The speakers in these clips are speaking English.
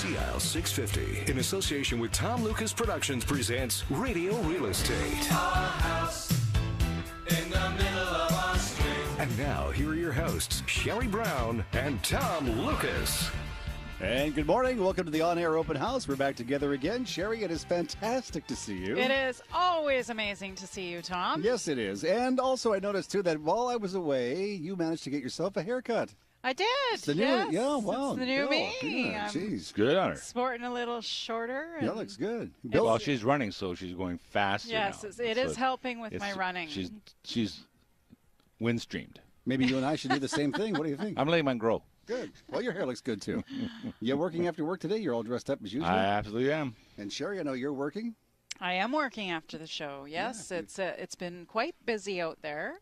Sea Isle 650, in association with Tom Lucas Productions, presents Radio Real Estate. Our house in the middle of our street. And now, here are your hosts, Sherry Brown and Tom Lucas. And good morning. Welcome to the On-Air Open House. We're back together again. Sherry, it is fantastic to see you. It is always amazing to see you, Tom. Yes, it is. And also, I noticed, too, that while I was away, you managed to get yourself a haircut. I did. It's the new, yes. yeah, wow. It's the new me. Yeah, I'm jeez. Good on her. sporting a little shorter. Yeah, looks good. Bill, well, she's running, so she's going faster yes, now. it is helping with my running. She's windstreamed. Maybe you and I should do the same thing. What do you think? I'm letting mine grow. Good. Well, your hair looks good, too. You're working after work today? You're all dressed up as usual? I absolutely am. And Sherry, I know you're working? I am working after the show, yes. Yeah. It's been quite busy out there.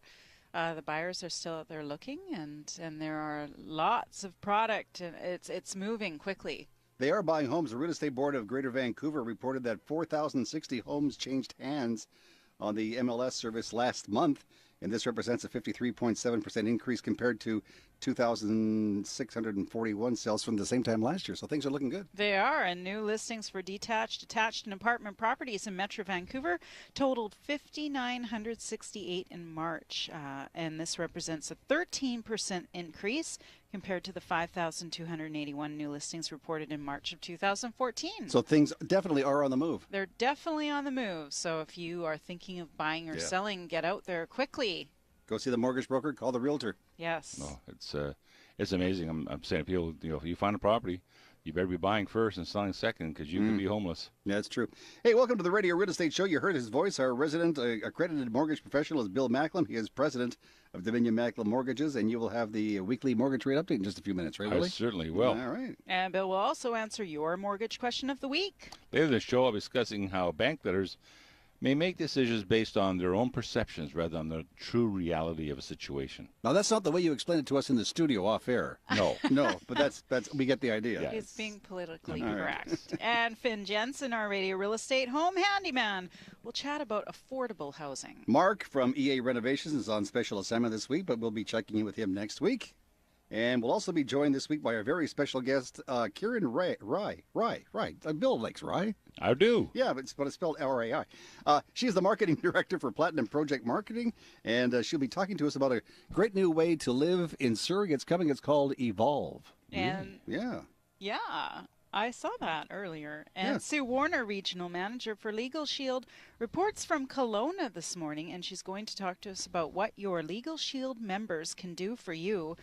The buyers are still out there looking, and there are lots of product, and it's moving quickly. They are buying homes. The Real Estate Board of Greater Vancouver reported that 4,060 homes changed hands on the MLS service last month, and this represents a 53.7% increase compared to 2,641 sales from the same time last year. So things are looking good. They are, and new listings for detached, attached, and apartment properties in Metro Vancouver totaled 5,968 in March, and this represents a 13% increase compared to the 5,281 new listings reported in March of 2014. So things definitely are on the move. They're definitely on the move. So if you are thinking of buying or selling, get out there quickly. Go see the mortgage broker, call the realtor. Yes. No, it's amazing. I'm saying to people, if you find a property, you better be buying first and selling second, because you could be homeless. Yeah, that's true. Hey, welcome to the Radio Real Estate Show. You heard his voice. Our resident accredited mortgage professional is Bill Macklem. He is president of Dominion Macklem Mortgages, and you will have the weekly mortgage rate update in just a few minutes, right, Willie? I certainly will. All right. And Bill will also answer your mortgage question of the week. Later in the show, I'll be discussing how bank lenders may make decisions based on their own perceptions rather than the true reality of a situation. Now, that's not the way you explained it to us in the studio off air. No. No, but that's we get the idea. Yeah. He's being politically correct. And Finn Jensen, our Radio Real Estate home handyman, will chat about affordable housing. Mark from EA Renovations is on special assignment this week, but we'll be checking in with him next week. And we'll also be joined this week by our very special guest, Kieran Rye. Bill likes Rye. I do. Yeah, but it's spelled L-R-A-I. She is the marketing director for Platinum Project Marketing, and she'll be talking to us about a great new way to live in Surrey. It's coming. It's called Evolve. And Yeah. I saw that earlier. And Sue Warner, regional manager for Legal Shield, reports from Kelowna this morning, and she's going to talk to us about what your Legal Shield members can do for you,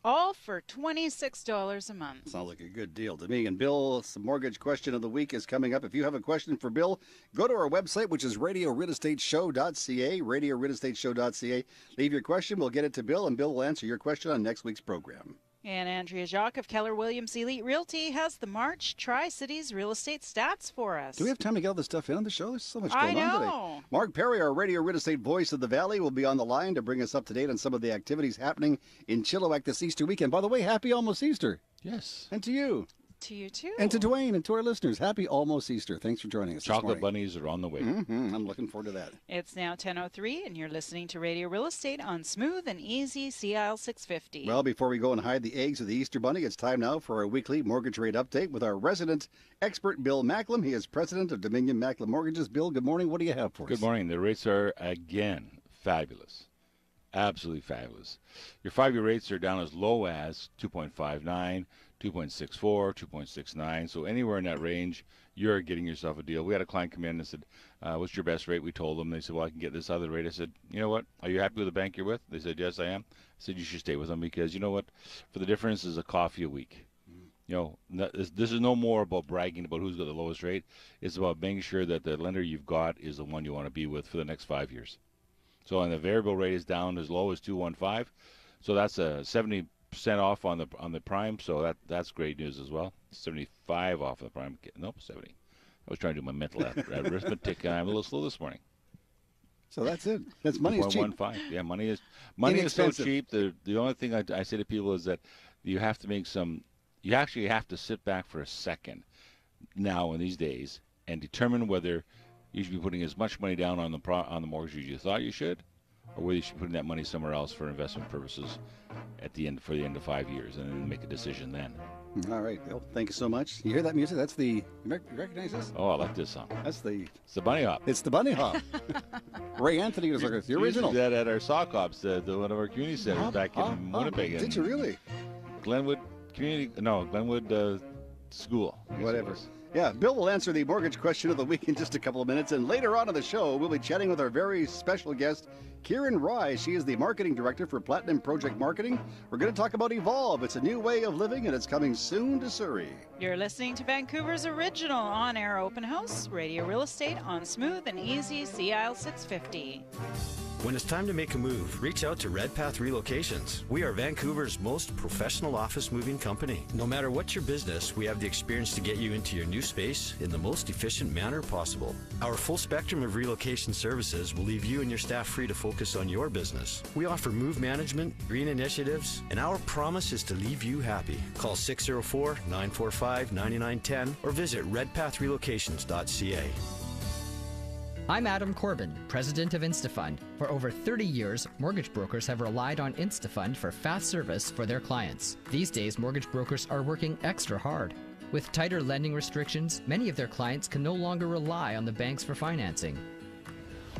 all for $26 a month. Sounds like a good deal to me. And Bill, the mortgage question of the week is coming up. If you have a question for Bill, go to our website, which is RadioRealEstateShow.ca, RadioRealEstateShow.ca. Leave your question. We'll get it to Bill, and Bill will answer your question on next week's program. And Andrea Jacques of Keller Williams Elite Realty has the March Tri-Cities real estate stats for us. Do we have time to get all this stuff in on the show? There's so much going I on know. today. Mark Perry, our Radio Real Estate voice of the Valley, will be on the line to bring us up to date on some of the activities happening in Chilliwack this Easter weekend. By the way, happy almost Easter. Yes. And to you. To you, too. And to Dwayne and to our listeners, happy almost Easter. Thanks for joining us Chocolate bunnies are on the way. I'm looking forward to that. It's now 10:03, and you're listening to Radio Real Estate on Smooth and Easy Sea Isle 650. Well, before we go and hide the eggs of the Easter Bunny, it's time now for our weekly mortgage rate update with our resident expert, Bill Macklem. He is president of Dominion Macklem Mortgages. Bill, good morning. What do you have for us? Good morning. The rates are, again, fabulous. Absolutely fabulous. Your 5-year rates are down as low as 2.59, 2.64, 2.69. So anywhere in that range, you're getting yourself a deal. We had a client come in and said, what's your best rate? We told them. They said, well, I can get this other rate. I said, you know what? Are you happy with the bank you're with? They said, yes, I am. I said, you should stay with them because you know what? For the difference is a coffee a week. This is no more about bragging about who's got the lowest rate. It's about making sure that the lender you've got is the one you want to be with for the next 5 years. So and the variable rate is down as low as 2.15. So that's a 70% off on the prime. So that's great news as well. 75 off the prime. Nope, 70. I was trying to do my mental arithmetic. I'm a little slow this morning. So that's it. That's money is cheap. 1.15. Yeah, money is so cheap. The only thing I say to people is that you have to make some. You actually have to sit back for a second now in these days and determine whether you should be putting as much money down on the mortgage as you thought you should, or whether you should put that money somewhere else for investment purposes for the end of 5 years, and then make a decision then. All right, Bill. Thank you so much. You hear that music? That's the. You recognize this? Oh, I like this song. That's the. It's the Bunny Hop. It's the Bunny Hop. Ray Anthony was like the original. We used to do that at our sock hops, one of our community centers back in Winnipeg. Did you really? Glenwood School. Whatever. Yeah, Bill will answer the mortgage question of the week in just a couple of minutes. And later on in the show, we'll be chatting with our very special guest, Kieran Rye. She is the marketing director for Platinum Project Marketing. We're going to talk about Evolve. It's a new way of living, and it's coming soon to Surrey. You're listening to Vancouver's original on-air open house, Radio Real Estate on smooth and easy CIL 650. When it's time to make a move, reach out to Redpath Relocations. We are Vancouver's most professional office moving company. No matter what your business, we have the experience to get you into your new space in the most efficient manner possible. Our full spectrum of relocation services will leave you and your staff free to focus on your business. We offer move management, green initiatives, and our promise is to leave you happy. Call 604-945-9910 or visit redpathrelocations.ca. I'm Adam Corbin, president of InstaFund. For over 30 years, mortgage brokers have relied on InstaFund for fast service for their clients. These days, mortgage brokers are working extra hard. With tighter lending restrictions, many of their clients can no longer rely on the banks for financing.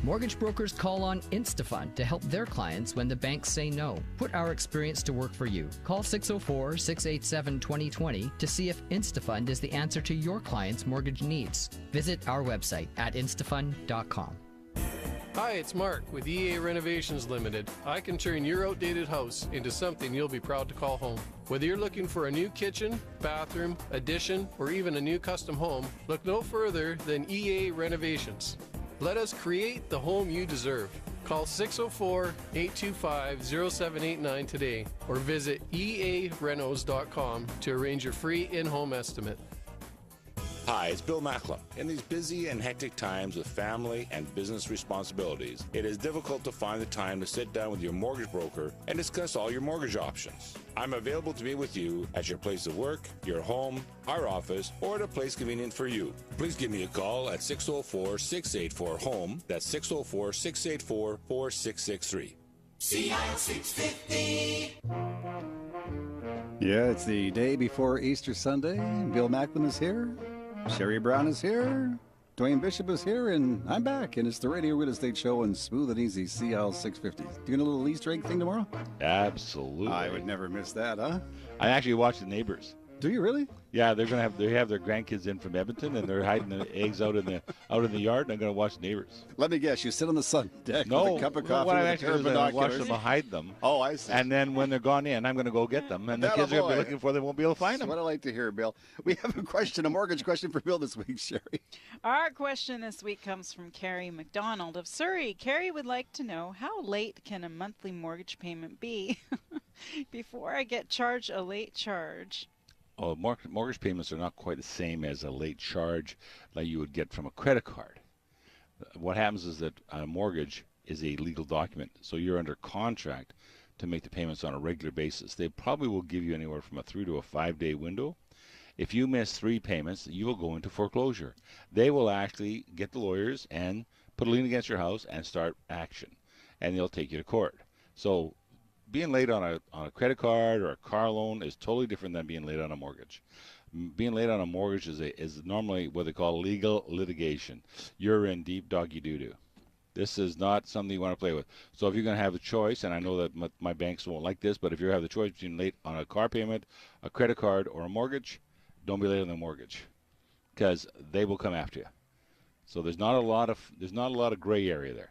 Mortgage brokers call on InstaFund to help their clients when the banks say no. Put our experience to work for you. Call 604-687-2020 to see if InstaFund is the answer to your client's mortgage needs. Visit our website at instafund.com. Hi, it's Mark with EA Renovations Limited. I can turn your outdated house into something you'll be proud to call home. Whether you're looking for a new kitchen, bathroom, addition, or even a new custom home, look no further than EA Renovations. Let us create the home you deserve. Call 604-825-0789 today or visit earenos.com to arrange your free in-home estimate. Hi, it's Bill Macklem. In these busy and hectic times with family and business responsibilities, it is difficult to find the time to sit down with your mortgage broker and discuss all your mortgage options. I'm available to meet with you at your place of work, your home, our office, or at a place convenient for you. Please give me a call at 604-684-HOME. That's 604-684-4663. CIL 650. Yeah, it's the day before Easter Sunday. Bill Macklem is here. Sherry Brown is here. Dwayne Bishop is here, and I'm back. And it's the Radio Real Estate Show on Smooth and Easy CL 650. Doing a little Easter egg thing tomorrow? Absolutely. I would never miss that, huh? I actually watched The Neighbors. Do you really? Yeah, they have their grandkids in from Edmonton, and they're hiding the eggs out in the yard. And I'm going to watch Neighbors. Let me guess, you sit on the sun deck with a cup of coffee what I with a actually pair of do is I watch binoculars. them hide them. Oh, I see. And then when they're gone in, I'm going to go get them, and the kids are going to be looking for them. Won't be able to find That's them. what I like to hear, Bill. We have a mortgage question for Bill this week, Sherry. Our question this week comes from Carrie McDonald of Surrey. Carrie would like to know, how late can a monthly mortgage payment be before I get charged a late charge? Oh, mortgage payments are not quite the same as a late charge like you would get from a credit card. What happens is that a mortgage is a legal document, so you're under contract to make the payments on a regular basis. They probably will give you anywhere from a 3 to a 5 day window. If you miss 3 payments, you will go into foreclosure. They will actually get the lawyers and put a lien against your house and start action, and they'll take you to court. So being late on a credit card or a car loan is totally different than being late on a mortgage. Being late on a mortgage is normally what they call legal litigation. You're in deep doggy doo-doo. This is not something you want to play with. So if you're going to have a choice, and I know that my banks won't like this, but if you have the choice between late on a car payment, a credit card, or a mortgage, don't be late on the mortgage, because they will come after you. So there's not a lot of gray area there.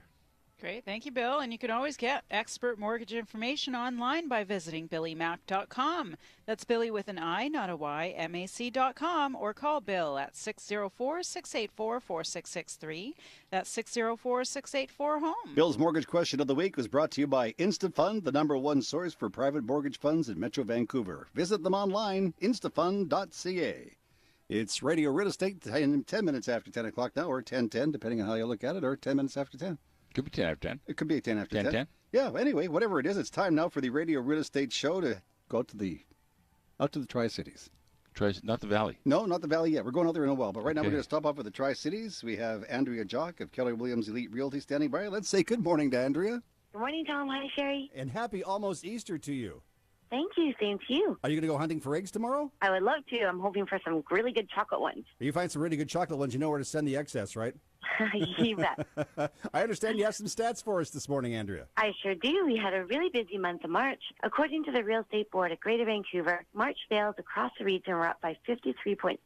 Great. Thank you, Bill. And you can always get expert mortgage information online by visiting billymac.com. That's Billy with an I, not a Y, MAC.com, or call Bill at 604-684-4663. That's 604-684-HOME. Bill's mortgage question of the week was brought to you by InstaFund, the #1 source for private mortgage funds in Metro Vancouver. Visit them online, instafund.ca. It's Radio Real Estate, 10 minutes after 10 o'clock now, or 10:10, depending on how you look at it, or 10 minutes after 10. Could be 10 after 10. It could be 10 after 10. 10. Yeah, anyway, whatever it is, it's time now for the Radio Real Estate Show to go out to the Tri-Cities. Not the Valley. No, not the Valley yet. We're going out there in a while. But right now Okay. we're going to stop off at the Tri-Cities. We have Andrea Jock of Keller Williams Elite Realty standing by. Let's say good morning to Andrea. Good morning, Tom. Hi, Sherry. And happy almost Easter to you. Thank you. Same to you. Are you going to go hunting for eggs tomorrow? I would love to. I'm hoping for some really good chocolate ones. If you find some really good chocolate ones, you know where to send the excess, right? You bet. I understand you have some stats for us this morning, Andrea. I sure do. We had a really busy month of March. According to the Real Estate Board at Greater Vancouver, March sales across the region were up by 53.7%.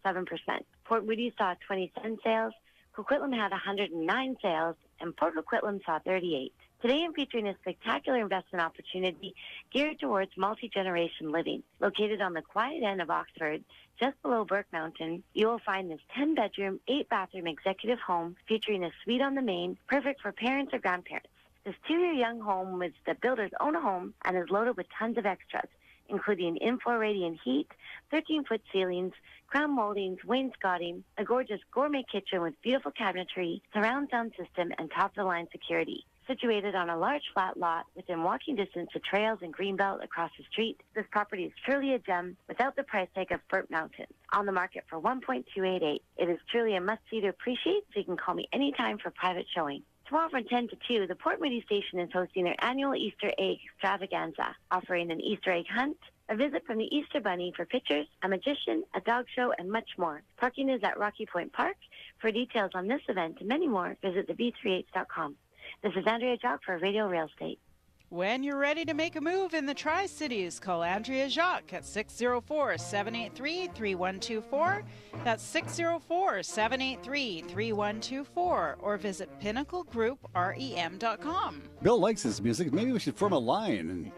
Port Moody saw 27 sales, Coquitlam had 109 sales, and Port Coquitlam saw 38. Today I'm featuring a spectacular investment opportunity geared towards multi-generation living. Located on the quiet end of Oxford, just below Burke Mountain, you will find this 10-bedroom, 8-bathroom executive home featuring a suite on the main, perfect for parents or grandparents. This 2-year young home was the builder's own home and is loaded with tons of extras, including in-floor radiant heat, 13-foot ceilings, crown moldings, wainscoting, a gorgeous gourmet kitchen with beautiful cabinetry, surround sound system, and top-of-the-line security. Situated on a large flat lot within walking distance of trails and greenbelt across the street, this property is truly a gem without the price tag of Burke Mountain. On the market for $1.288. It is truly a must-see to appreciate, so you can call me anytime for private showing. Tomorrow from 10 to 2, the Port Moody Station is hosting their annual Easter egg extravaganza, offering an Easter egg hunt, a visit from the Easter Bunny for pictures, a magician, a dog show, and much more. Parking is at Rocky Point Park. For details on this event and many more, visit theb3h.com. This is Andrea Jock for Radio Real Estate. When you're ready to make a move in the Tri-Cities, call Andrea Jacques at 604-783-3124. That's 604-783-3124. Or visit pinnaclegrouprem.com. Bill likes this music. Maybe we should form a line and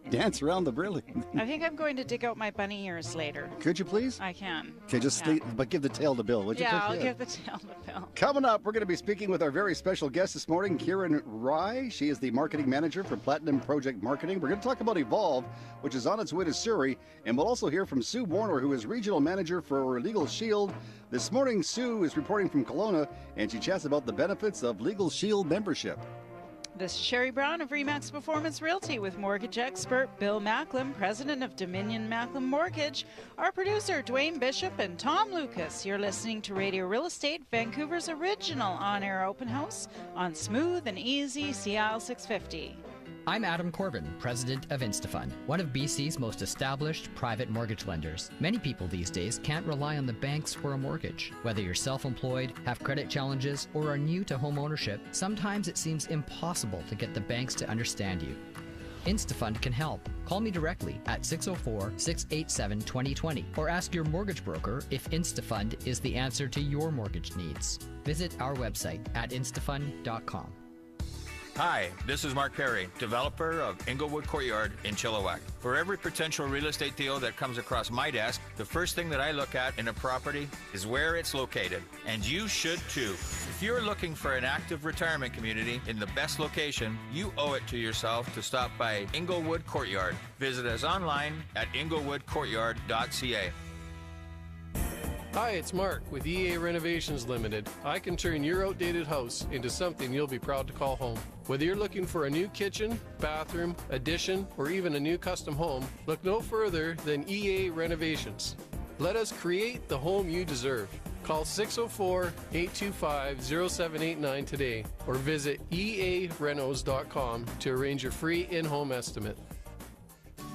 dance around the brilliant. I think I'm going to dig out my bunny ears later. Could you please? I can. Okay, just but give the tail to Bill, would you? Yeah, I'll give the tail to Bill. Coming up, we're going to be speaking with our very special guest this morning, Kieran Rye. She is the marketing manager for Platinum Project Marketing. We're going to talk about Evolve, which is on its way to Surrey, and we'll also hear from Sue Warner, who is regional manager for Legal Shield. This morning, Sue is reporting from Kelowna, and she chats about the benefits of Legal Shield membership. This is Sherry Brown of Remax Performance Realty with mortgage expert Bill Macklem, president of Dominion Macklem Mortgage, our producer Dwayne Bishop, and Tom Lucas. You're listening to Radio Real Estate, Vancouver's original on-air open house on smooth and easy CL 650. I'm Adam Corbin, president of Instafund, one of BC's most established private mortgage lenders. Many people these days can't rely on the banks for a mortgage. Whether you're self-employed, have credit challenges, or are new to home ownership, sometimes it seems impossible to get the banks to understand you. Instafund can help. Call me directly at 604-687-2020 or ask your mortgage broker if Instafund is the answer to your mortgage needs. Visit our website at instafund.com. Hi, this is Mark Perry, developer of Inglewood Courtyard in Chilliwack. For every potential real estate deal that comes across my desk, the first thing that I look at in a property is where it's located, and you should too. If you're looking for an active retirement community in the best location, you owe it to yourself to stop by Inglewood Courtyard. Visit us online at inglewoodcourtyard.ca. Hi, it's Mark with EA Renovations Limited. I can turn your outdated house into something you'll be proud to call home. Whether you're looking for a new kitchen, bathroom, addition, or even a new custom home, look no further than EA Renovations. Let us create the home you deserve. Call 604-825-0789 today or visit earenos.com to arrange your free in-home estimate.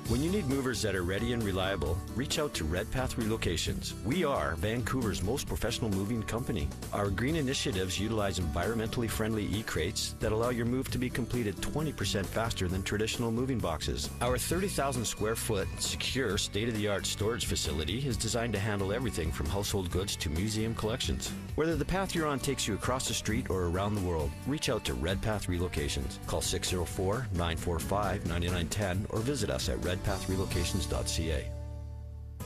When you need movers that are ready and reliable, reach out to Redpath Relocations. We are Vancouver's most professional moving company. Our green initiatives utilize environmentally friendly e-crates that allow your move to be completed 20% faster than traditional moving boxes. Our 30,000 square foot secure state-of-the-art storage facility is designed to handle everything from household goods to museum collections. Whether the path you're on takes you across the street or around the world, reach out to Redpath Relocations. Call 604-945-9910 or visit us at redpathrelocations.ca.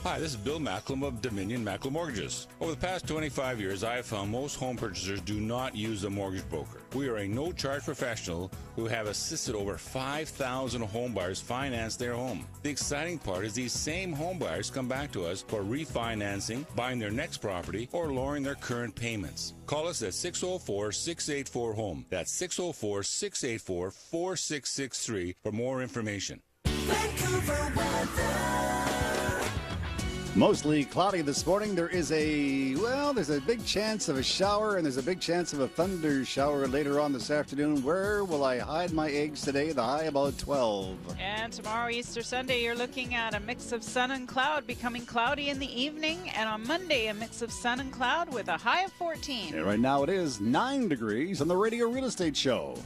Hi, this is Bill Macklem of Dominion Macklem Mortgages. Over the past 25 years, I have found most home purchasers do not use a mortgage broker. We are a no-charge professional who have assisted over 5,000 home buyers finance their home. The exciting part is these same home buyers come back to us for refinancing, buying their next property, or lowering their current payments. Call us at 604-684-HOME. That's 604-684-4663 for more information. Vancouver weather. Mostly cloudy this morning. There's a big chance of a shower, and there's a big chance of a thunder shower later on this afternoon. Where will I hide my eggs today? The high about 12. And tomorrow, Easter Sunday, you're looking at a mix of sun and cloud, becoming cloudy in the evening. And on Monday, a mix of sun and cloud with a high of 14. And right now it is 9 degrees on the Radio Real Estate Show.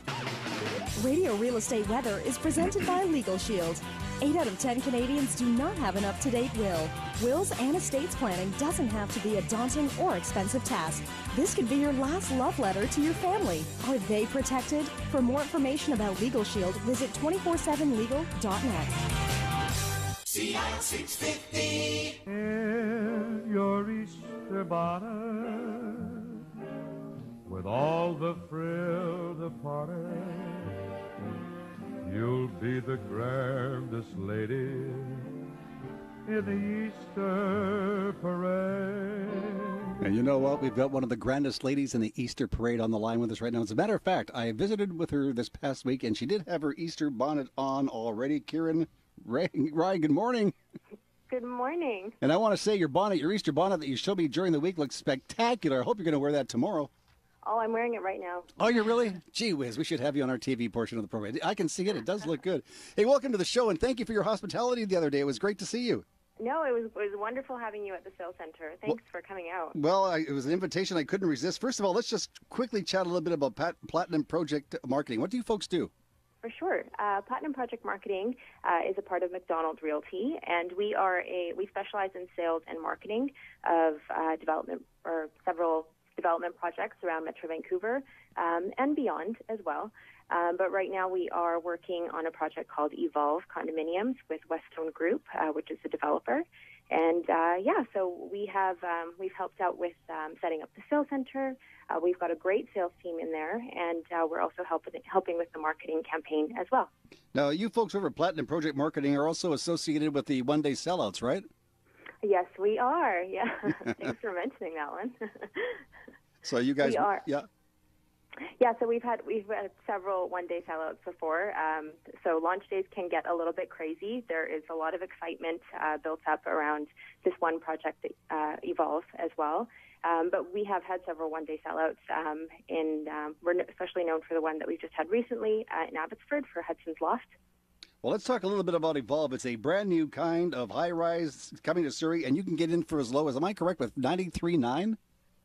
Radio Real Estate weather is presented by Legal Shield. 8 out of 10 Canadians do not have an up-to-date will. Wills and estates planning doesn't have to be a daunting or expensive task. This could be your last love letter to your family. Are they protected? For more information about Legal Shield, visit 247legal.net. CI 650. In your Easter bonnet, with all the frill departed, you'll be the grandest lady in the Easter parade. And you know what? We've got one of the grandest ladies in the Easter parade on the line with us right now. As a matter of fact, I visited with her this past week, and she did have her Easter bonnet on already. Kieran Ryan, good morning. Good morning. And I want to say your Easter bonnet that you showed me during the week looks spectacular. I hope you're going to wear that tomorrow. Oh, I'm wearing it right now. Oh, you're really? Gee whiz, we should have you on our TV portion of the program. I can see it. It does look good. Hey, welcome to the show, and thank you for your hospitality the other day. It was great to see you. No, it was wonderful having you at the sales center. Thanks for coming out. Well, it was an invitation I couldn't resist. First of all, let's just quickly chat a little bit about Platinum Project Marketing. What do you folks do? For sure. Platinum Project Marketing is a part of McDonald Realty, and we specialize in sales and marketing of development or several development projects around Metro Vancouver and beyond as well. But right now we are working on a project called Evolve Condominiums with Westone Group, which is the developer. And so we've helped out with setting up the sales center. We've got a great sales team in there, and we're also helping with the marketing campaign as well. Now, you folks over at Platinum Project Marketing are also associated with the one-day sellouts, right? Yes, we are. Yeah, thanks for mentioning that one. So you guys, we are. Yeah. Yeah, so we've had several one-day sellouts before. So launch days can get a little bit crazy. There is a lot of excitement built up around this one project, Evolve, as well. But we have had several one-day sellouts. We're especially known for the one that we just had recently in Abbotsford for Hudson's Loft. Well, let's talk a little bit about Evolve. It's a brand new kind of high-rise coming to Surrey, and you can get in for as low as, am I correct, with $93,900?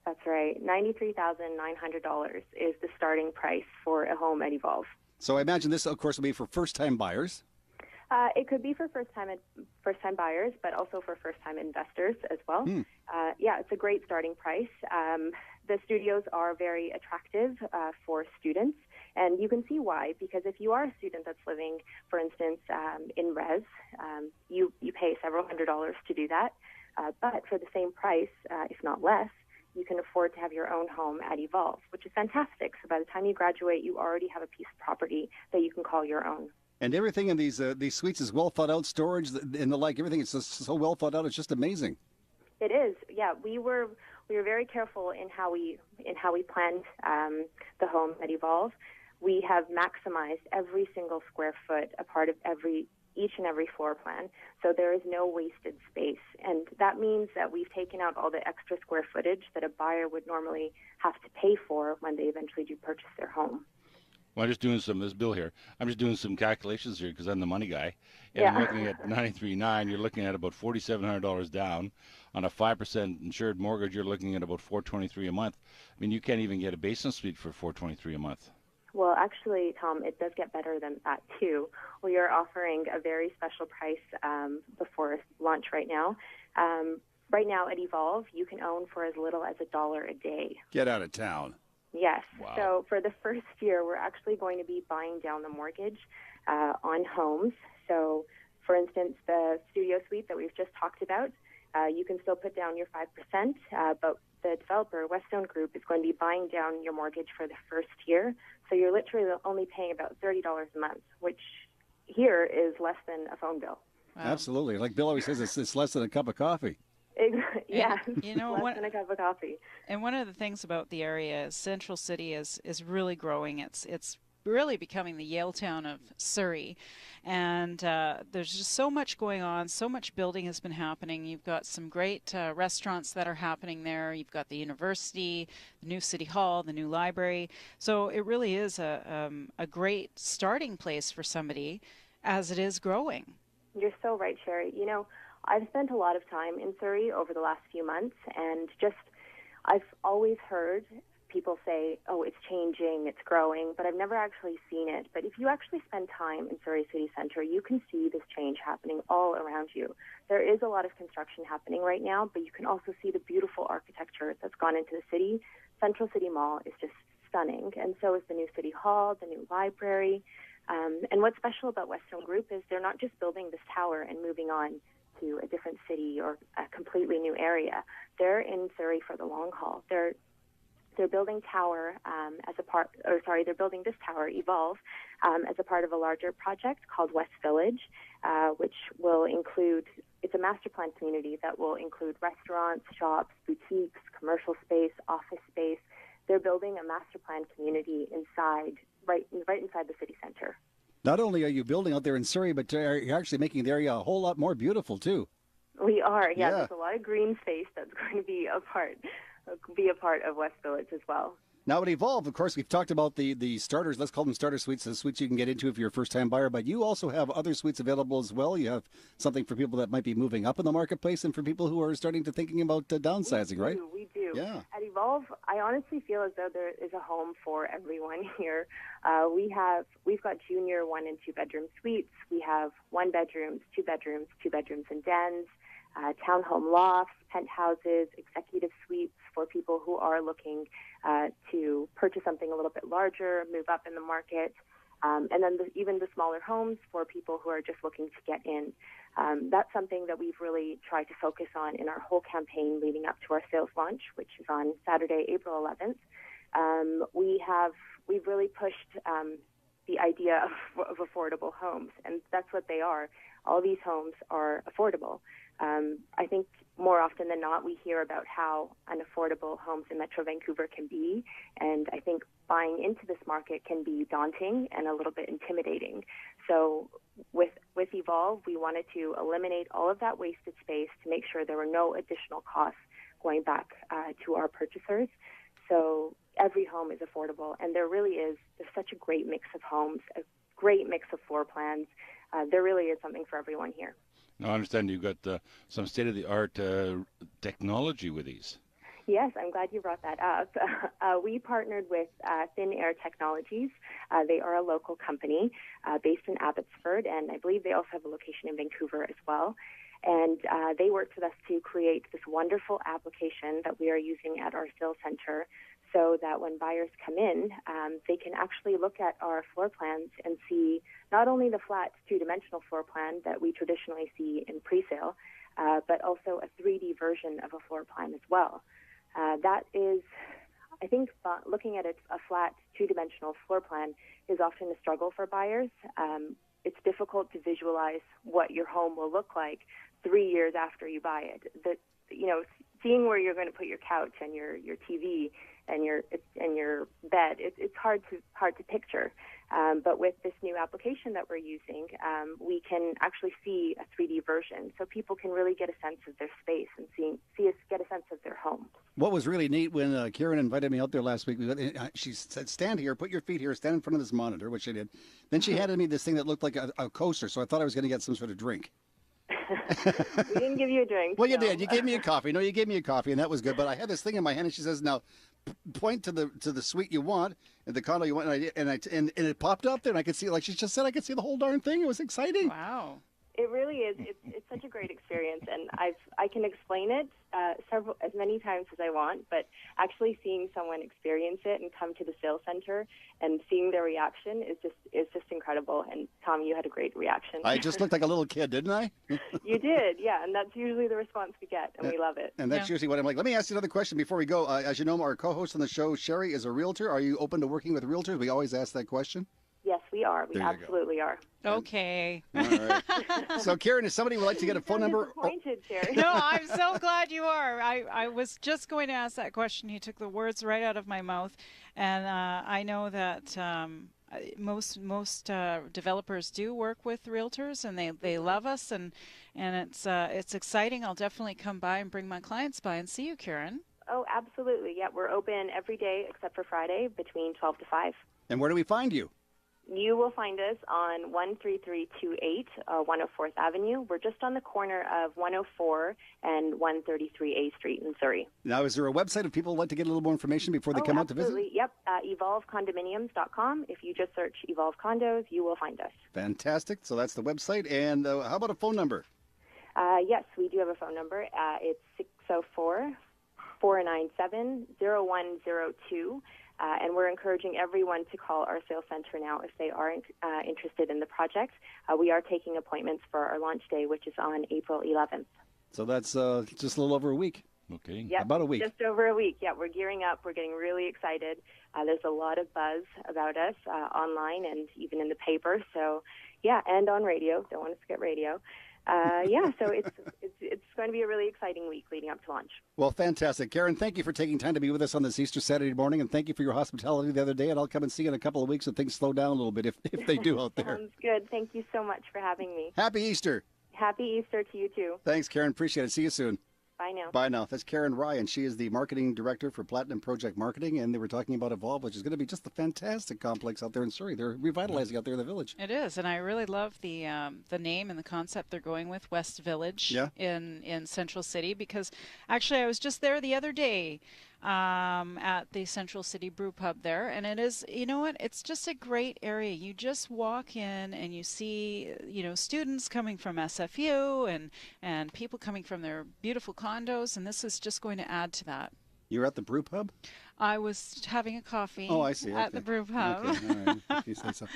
That's right. $93,900 is the starting price for a home at Evolve. So I imagine this, of course, will be for first-time buyers. It could be for first-time buyers, but also for first-time investors as well. It's a great starting price. The studios are very attractive for students, and you can see why. Because if you are a student that's living, for instance, in res, you pay several $100s to do that. But for the same price, if not less, you can afford to have your own home at Evolve, which is fantastic. So by the time you graduate, you already have a piece of property that you can call your own. And everything in these suites is well thought out, storage and the like. Everything is just so well thought out. It's just amazing. It is. Yeah, we were very careful in how we planned the home at Evolve. We have maximized every single square foot, a part of each and every floor plan, so there is no wasted space. And that means that we've taken out all the extra square footage that a buyer would normally have to pay for when they eventually do purchase their home. Well, I'm just doing this bill here. I'm just doing some calculations here because I'm the money guy. And I'm looking at $93,900. You're looking at about $4,700 down. On a 5% insured mortgage, you're looking at about $423 a month. I mean, you can't even get a basement suite for $423 a month. Well, actually, Tom, it does get better than that, too. We are offering a very special price before launch right now. Right now at Evolve, you can own for as little as $1 a day. Get out of town. Yes. Wow. So for the first year, we're actually going to be buying down the mortgage on homes. So, for instance, the studio suite that we've just talked about, you can still put down your 5%, but the developer, Westone Group, is going to be buying down your mortgage for the first year. So you're literally only paying about $30 a month, which here is less than a phone bill. Wow. Absolutely. Like Bill always says, it's less than a cup of coffee. Yeah, less than a cup of coffee. And one of the things about the area is Central City is really growing. It's really becoming the Yale town of Surrey. And there's just so much going on, so much building has been happening. You've got some great restaurants that are happening there. You've got the university, the new city hall, the new library. So it really is a great starting place for somebody as it is growing. You're so right, Sherry. You know, I've spent a lot of time in Surrey over the last few months, and I've always heard people say, oh, it's changing, it's growing, but I've never actually seen it. But if you actually spend time in Surrey City Centre, you can see this change happening all around you. There is a lot of construction happening right now, but you can also see the beautiful architecture that's gone into the city. Central City Mall is just stunning, and so is the new City Hall, the new library. And what's special about Westone Group is they're not just building this tower and moving on to a different city or a completely new area. They're in Surrey for the long haul. They're building they're building this tower, Evolve, as a part of a larger project called West Village, which will include, it's a master plan community that will include restaurants, shops, boutiques, commercial space, office space. They're building a master plan community right inside the city center. Not only are you building out there in Surrey, but you're actually making the area a whole lot more beautiful, too. We are, yeah. There's a lot of green space that's going to be a part of West Village as well. Now at Evolve, of course, we've talked about the starters, let's call them starter suites, the suites you can get into if you're a first-time buyer, but you also have other suites available as well. You have something for people that might be moving up in the marketplace and for people who are starting to thinking about downsizing, right? We do. Yeah. At Evolve, I honestly feel as though there is a home for everyone here. We've got junior 1 and 2 bedroom suites. We have 1 bedrooms, 2 bedrooms and dens, townhome lofts, penthouses, executive suites for people who are looking to purchase something a little bit larger, move up in the market, and then even the smaller homes for people who are just looking to get in. That's something that we've really tried to focus on in our whole campaign leading up to our sales launch, which is on Saturday, April 11th. We've really pushed the idea of affordable homes, and that's what they are. All these homes are affordable. I think more often than not, we hear about how unaffordable homes in Metro Vancouver can be, and I think buying into this market can be daunting and a little bit intimidating. So with Evolve, we wanted to eliminate all of that wasted space to make sure there were no additional costs going back to our purchasers. So every home is affordable, and there's such a great mix of homes, a great mix of floor plans. There really is something for everyone here. Now, I understand you've got some state-of-the-art technology with these. Yes, I'm glad you brought that up. We partnered with Thin Air Technologies. They are a local company based in Abbotsford, and I believe they also have a location in Vancouver as well. And they worked with us to create this wonderful application that we are using at our sales center so that when buyers come in, they can actually look at our floor plans and see not only the flat two-dimensional floor plan that we traditionally see in pre-sale, but also a 3D version of a floor plan as well. That is, I think, looking at a flat two-dimensional floor plan is often a struggle for buyers. It's difficult to visualize what your home will look like 3 years after you buy it. Seeing where you're going to put your couch and your TV and your bed, it's hard to picture. But with this new application that we're using, we can actually see a 3D version, so people can really get a sense of their space and get a sense of their home. What was really neat when Karen invited me out there last week, she said, stand here, put your feet here, stand in front of this monitor, which I did. Then she handed me this thing that looked like a coaster, so I thought I was going to get some sort of drink. We didn't give you a drink. Well, you did. You gave me a coffee. No, you gave me a coffee, and that was good. But I had this thing in my hand, and she says, "Now, point to the suite you want, and the condo you want." And it popped up there, and I could see, like she just said, I could see the whole darn thing. It was exciting. Wow. It really is. It's such a great experience, and I can explain it as many times as I want. But actually seeing someone experience it and come to the sales center and seeing their reaction is just incredible. And Tom, you had a great reaction. I just looked like a little kid, didn't I? You did, yeah. And that's usually the response we get, and we love it. And that's usually what I'm like. Let me ask you another question before we go. As you know, our co-host on the show, Sherry, is a realtor. Are you open to working with realtors? We always ask that question. Yes, we are. We absolutely are. Okay. All right. So, Karen, if somebody would like to get a phone number... Sherry. No, I'm so glad you are. I was just going to ask that question. You took the words right out of my mouth. And I know that most developers do work with realtors, and they love us, and it's exciting. I'll definitely come by and bring my clients by and see you, Karen. Oh, absolutely. Yeah, we're open every day except for Friday between 12 to 5. And where do we find you? You will find us on 13328 104th Avenue. We're just on the corner of 104 and 133A Street in Surrey. Now, is there a website if people would like to get a little more information before they come out to visit? Absolutely. Yep. EvolveCondominiums.com. If you just search Evolve Condos, you will find us. Fantastic. So that's the website. And how about a phone number? Yes, we do have a phone number. It's 604-497-0102. And we're encouraging everyone to call our sales center now if they are interested in the project. We are taking appointments for our launch day, which is on April 11th. So that's just a little over a week. Okay. Yep, about a week. Just over a week. Yeah, we're gearing up. We're getting really excited. There's a lot of buzz about us online and even in the paper. So, yeah, and on radio. Don't want to forget radio. So it's going to be a really exciting week leading up to launch. Well, fantastic. Karen, thank you for taking time to be with us on this Easter Saturday morning, and thank you for your hospitality the other day, and I'll come and see you in a couple of weeks if things slow down a little bit, if they do out there. Sounds good. Thank you so much for having me. Happy Easter. Happy Easter to you, too. Thanks, Karen. Appreciate it. See you soon. Bye now. Bye now. That's Karen Ryan. She is the marketing director for Platinum Project Marketing, and they were talking about Evolve, which is going to be just a fantastic complex out there in Surrey. They're revitalizing out there in the village. It is, and I really love the name and the concept they're going with, West Village in Central City, because actually I was just there the other day at the Central City Brew Pub there, and it is, you know what, it's just a great area. You just walk in and you see, students coming from SFU and people coming from their beautiful condos, and this is just going to add to that. You were at the Brew Pub? I was having a coffee at the Brew Pub. Okay. All right. If you say so.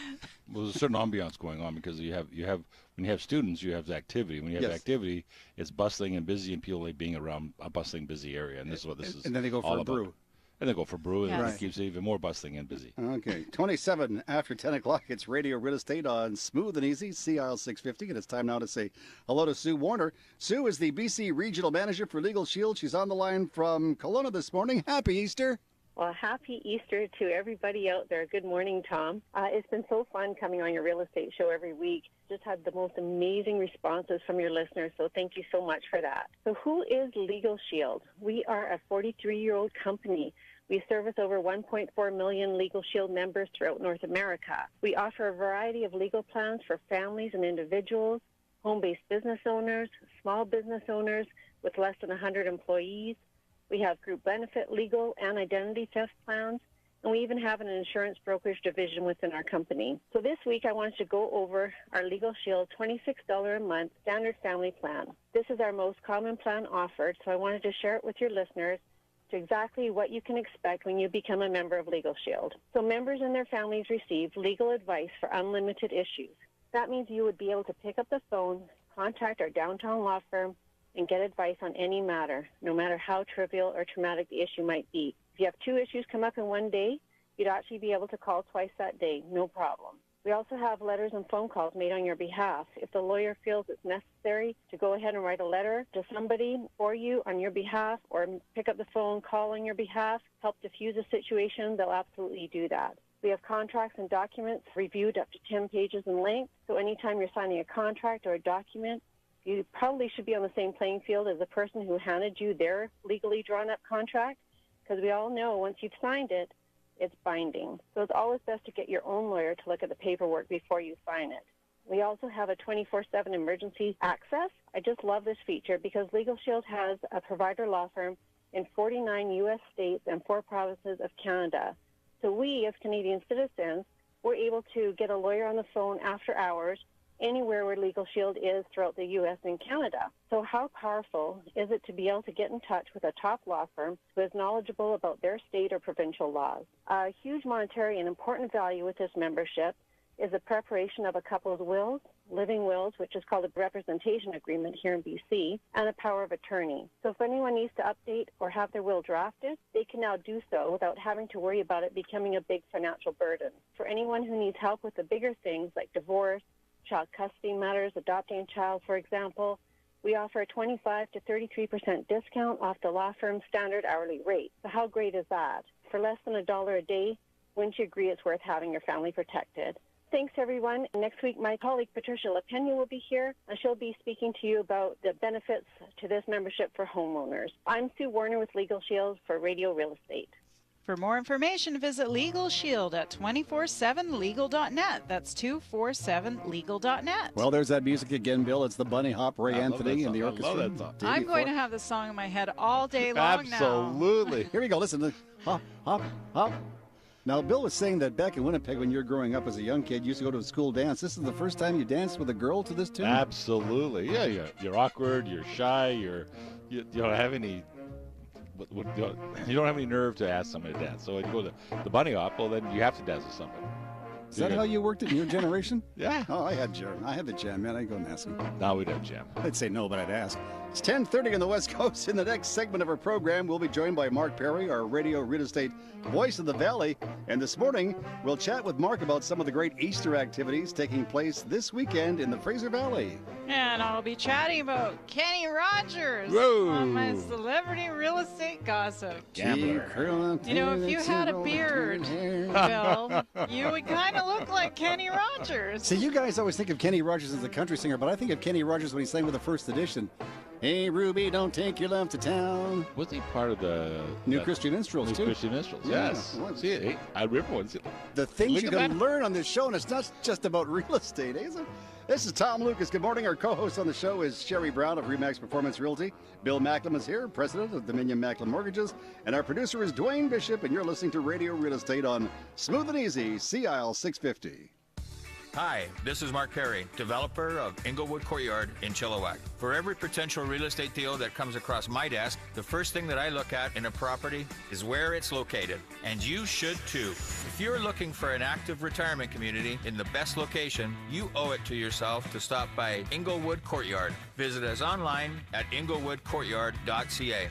Well, there's a certain ambiance going on because you have when you have students, you have activity. When you have activity, it's bustling and busy, and people like being around a bustling, busy area. And this is what this is. And then they go for a brew. And they go for brew, and it keeps it even more bustling and busy. Okay. 27 after 10 o'clock, it's Radio Real Estate on Smooth and Easy, CIL 650. And it's time now to say hello to Sue Warner. Sue is the BC Regional Manager for Legal Shield. She's on the line from Kelowna this morning. Happy Easter. Well, happy Easter to everybody out there. Good morning, Tom. It's been so fun coming on your real estate show every week. Just had the most amazing responses from your listeners, so thank you so much for that. So who is Legal Shield? We are a 43-year-old company. We service over 1.4 million Legal Shield members throughout North America. We offer a variety of legal plans for families and individuals, home-based business owners, small business owners with less than 100 employees. We have group benefit, legal, and identity theft plans, and we even have an insurance brokerage division within our company. So this week I wanted to go over our Legal Shield $26 a month standard family plan. This is our most common plan offered, so I wanted to share it with your listeners to exactly what you can expect when you become a member of Legal Shield. So members and their families receive legal advice for unlimited issues. That means you would be able to pick up the phone, contact our downtown law firm, and get advice on any matter, no matter how trivial or traumatic the issue might be. If you have 2 issues come up in one day, you'd actually be able to call twice that day, no problem. We also have letters and phone calls made on your behalf. If the lawyer feels it's necessary to go ahead and write a letter to somebody for you on your behalf, or pick up the phone, call on your behalf, help diffuse a situation, they'll absolutely do that. We have contracts and documents reviewed up to 10 pages in length, so anytime you're signing a contract or a document, you probably should be on the same playing field as the person who handed you their legally drawn-up contract, because we all know once you've signed it, it's binding. So it's always best to get your own lawyer to look at the paperwork before you sign it. We also have a 24/7 emergency access. I just love this feature because Legal Shield has a provider law firm in 49 U.S. states and 4 provinces of Canada. So we, as Canadian citizens, we're able to get a lawyer on the phone after hours anywhere where Legal Shield is throughout the U.S. and Canada. So how powerful is it to be able to get in touch with a top law firm who is knowledgeable about their state or provincial laws? A huge monetary and important value with this membership is the preparation of a couple's wills, living wills, which is called a representation agreement here in BC, and a power of attorney. So if anyone needs to update or have their will drafted, they can now do so without having to worry about it becoming a big financial burden. For anyone who needs help with the bigger things like divorce, child custody matters, adopting a child, for example, we offer a 25 to 33% discount off the law firm's standard hourly rate. So how great is that? For less than $1 a day, Wouldn't you agree it's worth having your family protected? Thanks, everyone. Next week, my colleague Patricia LaPena will be here, and she'll be speaking to you about the benefits to this membership for homeowners. I'm Sue Warner with Legal Shield for Radio Real Estate. For more information, visit Legal Shield at 247legal.net. That's 247legal.net. Well, there's that music again, Bill. It's the Bunny Hop, Ray Anthony, and the orchestra. I love that song. I'm going to have this song in my head all day long now. Absolutely. Here we go. Listen. Hop, hop, hop. Now, Bill was saying that back in Winnipeg, when you were growing up as a young kid, you used to go to a school dance. This is the first time you danced with a girl to this tune? Absolutely. Yeah, you're awkward, you're shy, you don't have any... You don't have any nerve to ask somebody to dance. So when you go to the bunny hop, well, then you have to dance with somebody. Is that how you worked it in your generation? Yeah. Oh, I had the jam, man. I'd go and ask him. No, we'd have jam. I'd say no, but I'd ask. It's 10:30 on the West Coast. In the next segment of our program, we'll be joined by Mark Perry, our radio real estate voice of the Valley. And this morning, we'll chat with Mark about some of the great Easter activities taking place this weekend in the Fraser Valley. And I'll be chatting about Kenny Rogers Whoa. on my celebrity real estate gossip. Gambler. You know, if you had a beard, Bill, you would kind of look like Kenny Rogers. See, you guys always think of Kenny Rogers as a country singer, but I think of Kenny Rogers when he sang with the First Edition. Hey, Ruby, don't take your love to town. Wasn't he part of the... New Christian Minstrels, New too? Christian Minstrels, Yeah. yes. See it. Hey, I remember one. The things Look you at can that. learn on this show, and it's not just about real estate, is it? This is Tom Lucas. Good morning. Our co-host on the show is Sherry Brown of Remax Performance Realty. Bill Macklem is here, president of Dominion Macklem Mortgages. And our producer is Dwayne Bishop, and you're listening to Radio Real Estate on Smooth and Easy, CIL 650. Hi, this is Mark Perry, developer of Inglewood Courtyard in Chilliwack. For every potential real estate deal that comes across my desk, the first thing that I look at in a property is where it's located. And you should too. If you're looking for an active retirement community in the best location, you owe it to yourself to stop by Inglewood Courtyard. Visit us online at inglewoodcourtyard.ca.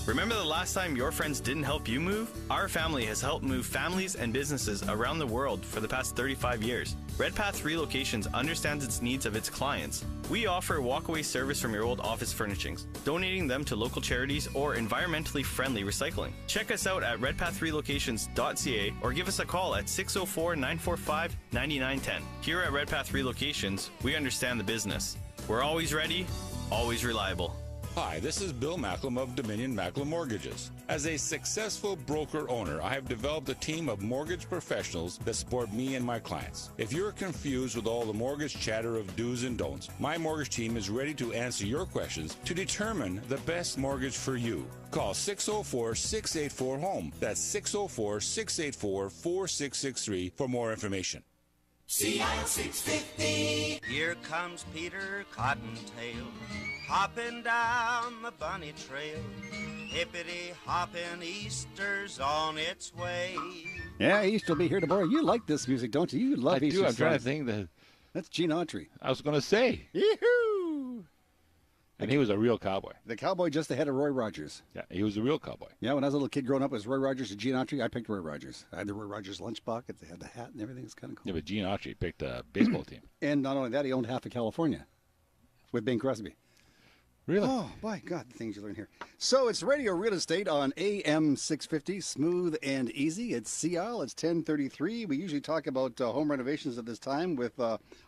Remember the last time your friends didn't help you move? Our family has helped move families and businesses around the world for the past 35 years. Redpath Relocations understands its needs of its clients. We offer walkaway service from your old office furnishings, donating them to local charities or environmentally friendly recycling. Check us out at redpathrelocations.ca or give us a call at 604-945-9910. Here at Redpath Relocations, we understand the business. We're always ready, always reliable. Hi, this is Bill Macklem of Dominion Macklem Mortgages. As a successful broker-owner, I have developed a team of mortgage professionals that support me and my clients. If you're confused with all the mortgage chatter of do's and don'ts, my mortgage team is ready to answer your questions to determine the best mortgage for you. Call 604-684-HOME. That's 604-684-4663 for more information. CIL 650. Here comes Peter Cottontail, hopping down the bunny trail. Hippity hopping, Easter's on its way. Yeah, Easter will be here tomorrow. You like this music, don't you? You love Easter. I'm trying to songs. think that. That's Gene Autry. I was going to say. Yee-hoo! And he was a real cowboy. The cowboy just ahead of Roy Rogers. Yeah, he was a real cowboy. Yeah, when I was a little kid growing up, it was Roy Rogers and Gene Autry. I picked Roy Rogers. I had the Roy Rogers lunch bucket. They had the hat and everything. It's kind of cool. Yeah, but Gene Autry picked a baseball team. And not only that, he owned half of California with Bing Crosby. Really? Oh, my God, the things you learn here. So it's Radio Real Estate on AM 650, smooth and easy. It's CIL. It's 10:33. We usually talk about home renovations at this time with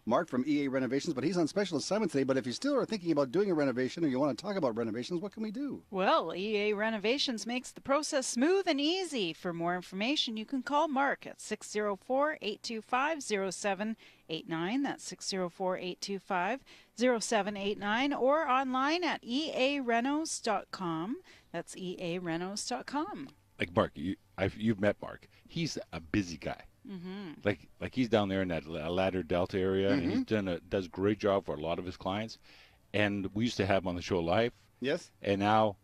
Mark from EA Renovations, but he's on special assignment today. But if you still are thinking about doing a renovation or you want to talk about renovations, what can we do? Well, EA Renovations makes the process smooth and easy. For more information, you can call Mark at 604-825-0789. That's 604-825-0789, or online at earenos.com. That's earenos.com. Like Mark, you've met Mark. He's a busy guy. Mm-hmm. Like he's down there in that Ladder Delta area, and he's does a great job for a lot of his clients. And we used to have him on the show live. Yes. And now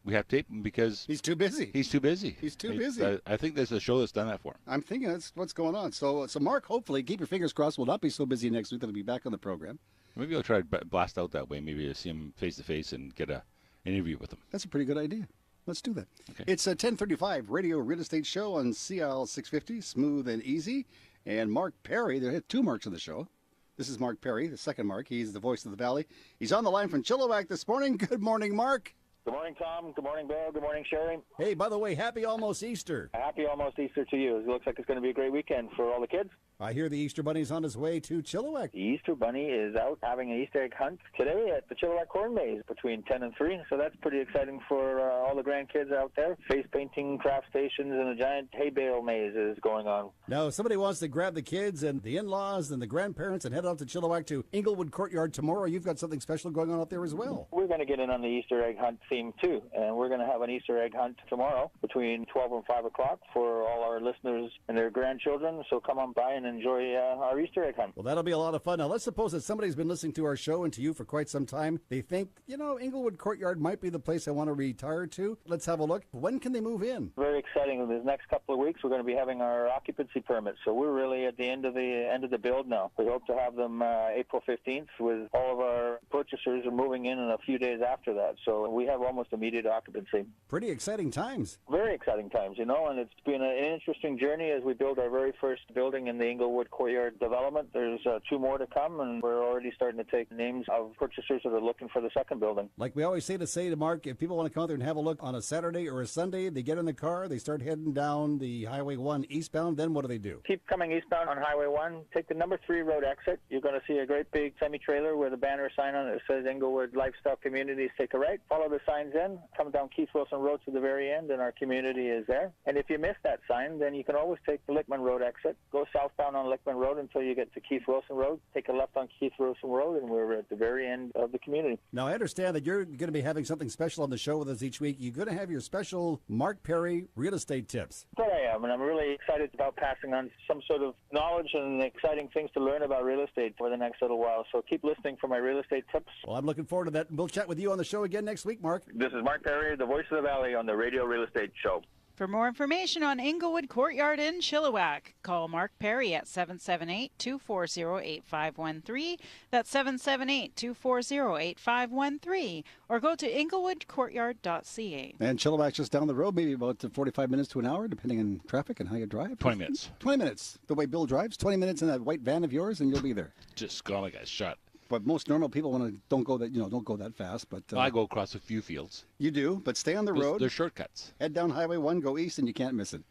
we have to tape him because he's too busy. He's too busy. He's too busy. I think there's a show that's done that for him. I'm thinking that's what's going on. So Mark, hopefully, keep your fingers crossed, will not be so busy next week that he'll be back on the program. Maybe I'll try to blast out that way. Maybe I'll see him face to face and get an interview with him. That's a pretty good idea. Let's do that. Okay. It's a 10:35 Radio Real Estate Show on CIL 650, smooth and easy. And Mark Perry, there are two Marks on the show. This is Mark Perry, the second Mark. He's the voice of the Valley. He's on the line from Chilliwack this morning. Good morning, Mark. Good morning, Tom. Good morning, Bill. Good morning, Sherry. Hey, by the way, happy almost Easter. Happy almost Easter to you. It looks like it's going to be a great weekend for all the kids. I hear the Easter Bunny's on his way to Chilliwack. The Easter Bunny is out having an Easter egg hunt today at the Chilliwack Corn Maze between 10 and 3, so that's pretty exciting for all the grandkids out there. Face painting, craft stations, and a giant hay bale maze is going on. Now, if somebody wants to grab the kids and the in-laws and the grandparents and head out to Chilliwack to Inglewood Courtyard tomorrow, you've got something special going on out there as well. We're going to get in on the Easter egg hunt theme, too, and we're going to have an Easter egg hunt tomorrow between 12 and 5 o'clock for all our listeners and their grandchildren, so come on by and enjoy our Easter egg hunt. Well, that'll be a lot of fun. Now, let's suppose that somebody's been listening to our show and to you for quite some time. They think, Inglewood Courtyard might be the place I want to retire to. Let's have a look. When can they move in? Very exciting. In the next couple of weeks, we're going to be having our occupancy permits, so we're really at the end of the build now. We hope to have them April 15th with all of our purchasers are moving in a few days after that, so we have almost immediate occupancy. Pretty exciting times. Very exciting times, and it's been an interesting journey as we build our very first building in the Inglewood Courtyard development. There's 2 more to come, and we're already starting to take names of purchasers that are looking for the second building. Like we always say to Mark, if people want to come out there and have a look on a Saturday or a Sunday, they get in the car, they start heading down the Highway 1 eastbound, then what do? Keep coming eastbound on Highway 1, take the number 3 road exit. You're going to see a great big semi-trailer with a banner sign on it that says Inglewood Lifestyle Communities. Take a right, follow the signs in, come down Keith Wilson Road to the very end, and our community is there. And if you miss that sign, then you can always take the Lickman Road exit, go southbound on Lickman Road until you get to Keith Wilson Road, take a left on Keith Wilson Road, and we're at the very end of the community. Now, I understand that you're going to be having something special on the show with us each week. You're going to have your special Mark Perry real estate tips. That I am, and I'm really excited about passing on some sort of knowledge and exciting things to learn about real estate for the next little while. So keep listening for my real estate tips. Well, I'm looking forward to that. We'll chat with you on the show again next week, Mark. This is Mark Perry, the voice of the Valley on the Radio Real Estate Show. For more information on Inglewood Courtyard in Chilliwack, call Mark Perry at 778-240-8513. That's 778-240-8513. Or go to inglewoodcourtyard.ca. And Chilliwack's just down the road, maybe about 45 minutes to an hour, depending on traffic and how you drive. 20 minutes. 20 minutes. The way Bill drives, 20 minutes in that white van of yours, and you'll be there. Just gone like a shot. But most normal people don't go that fast. But I go across a few fields. You do, but stay on the road. They're shortcuts. Head down Highway 1, go east, and you can't miss it.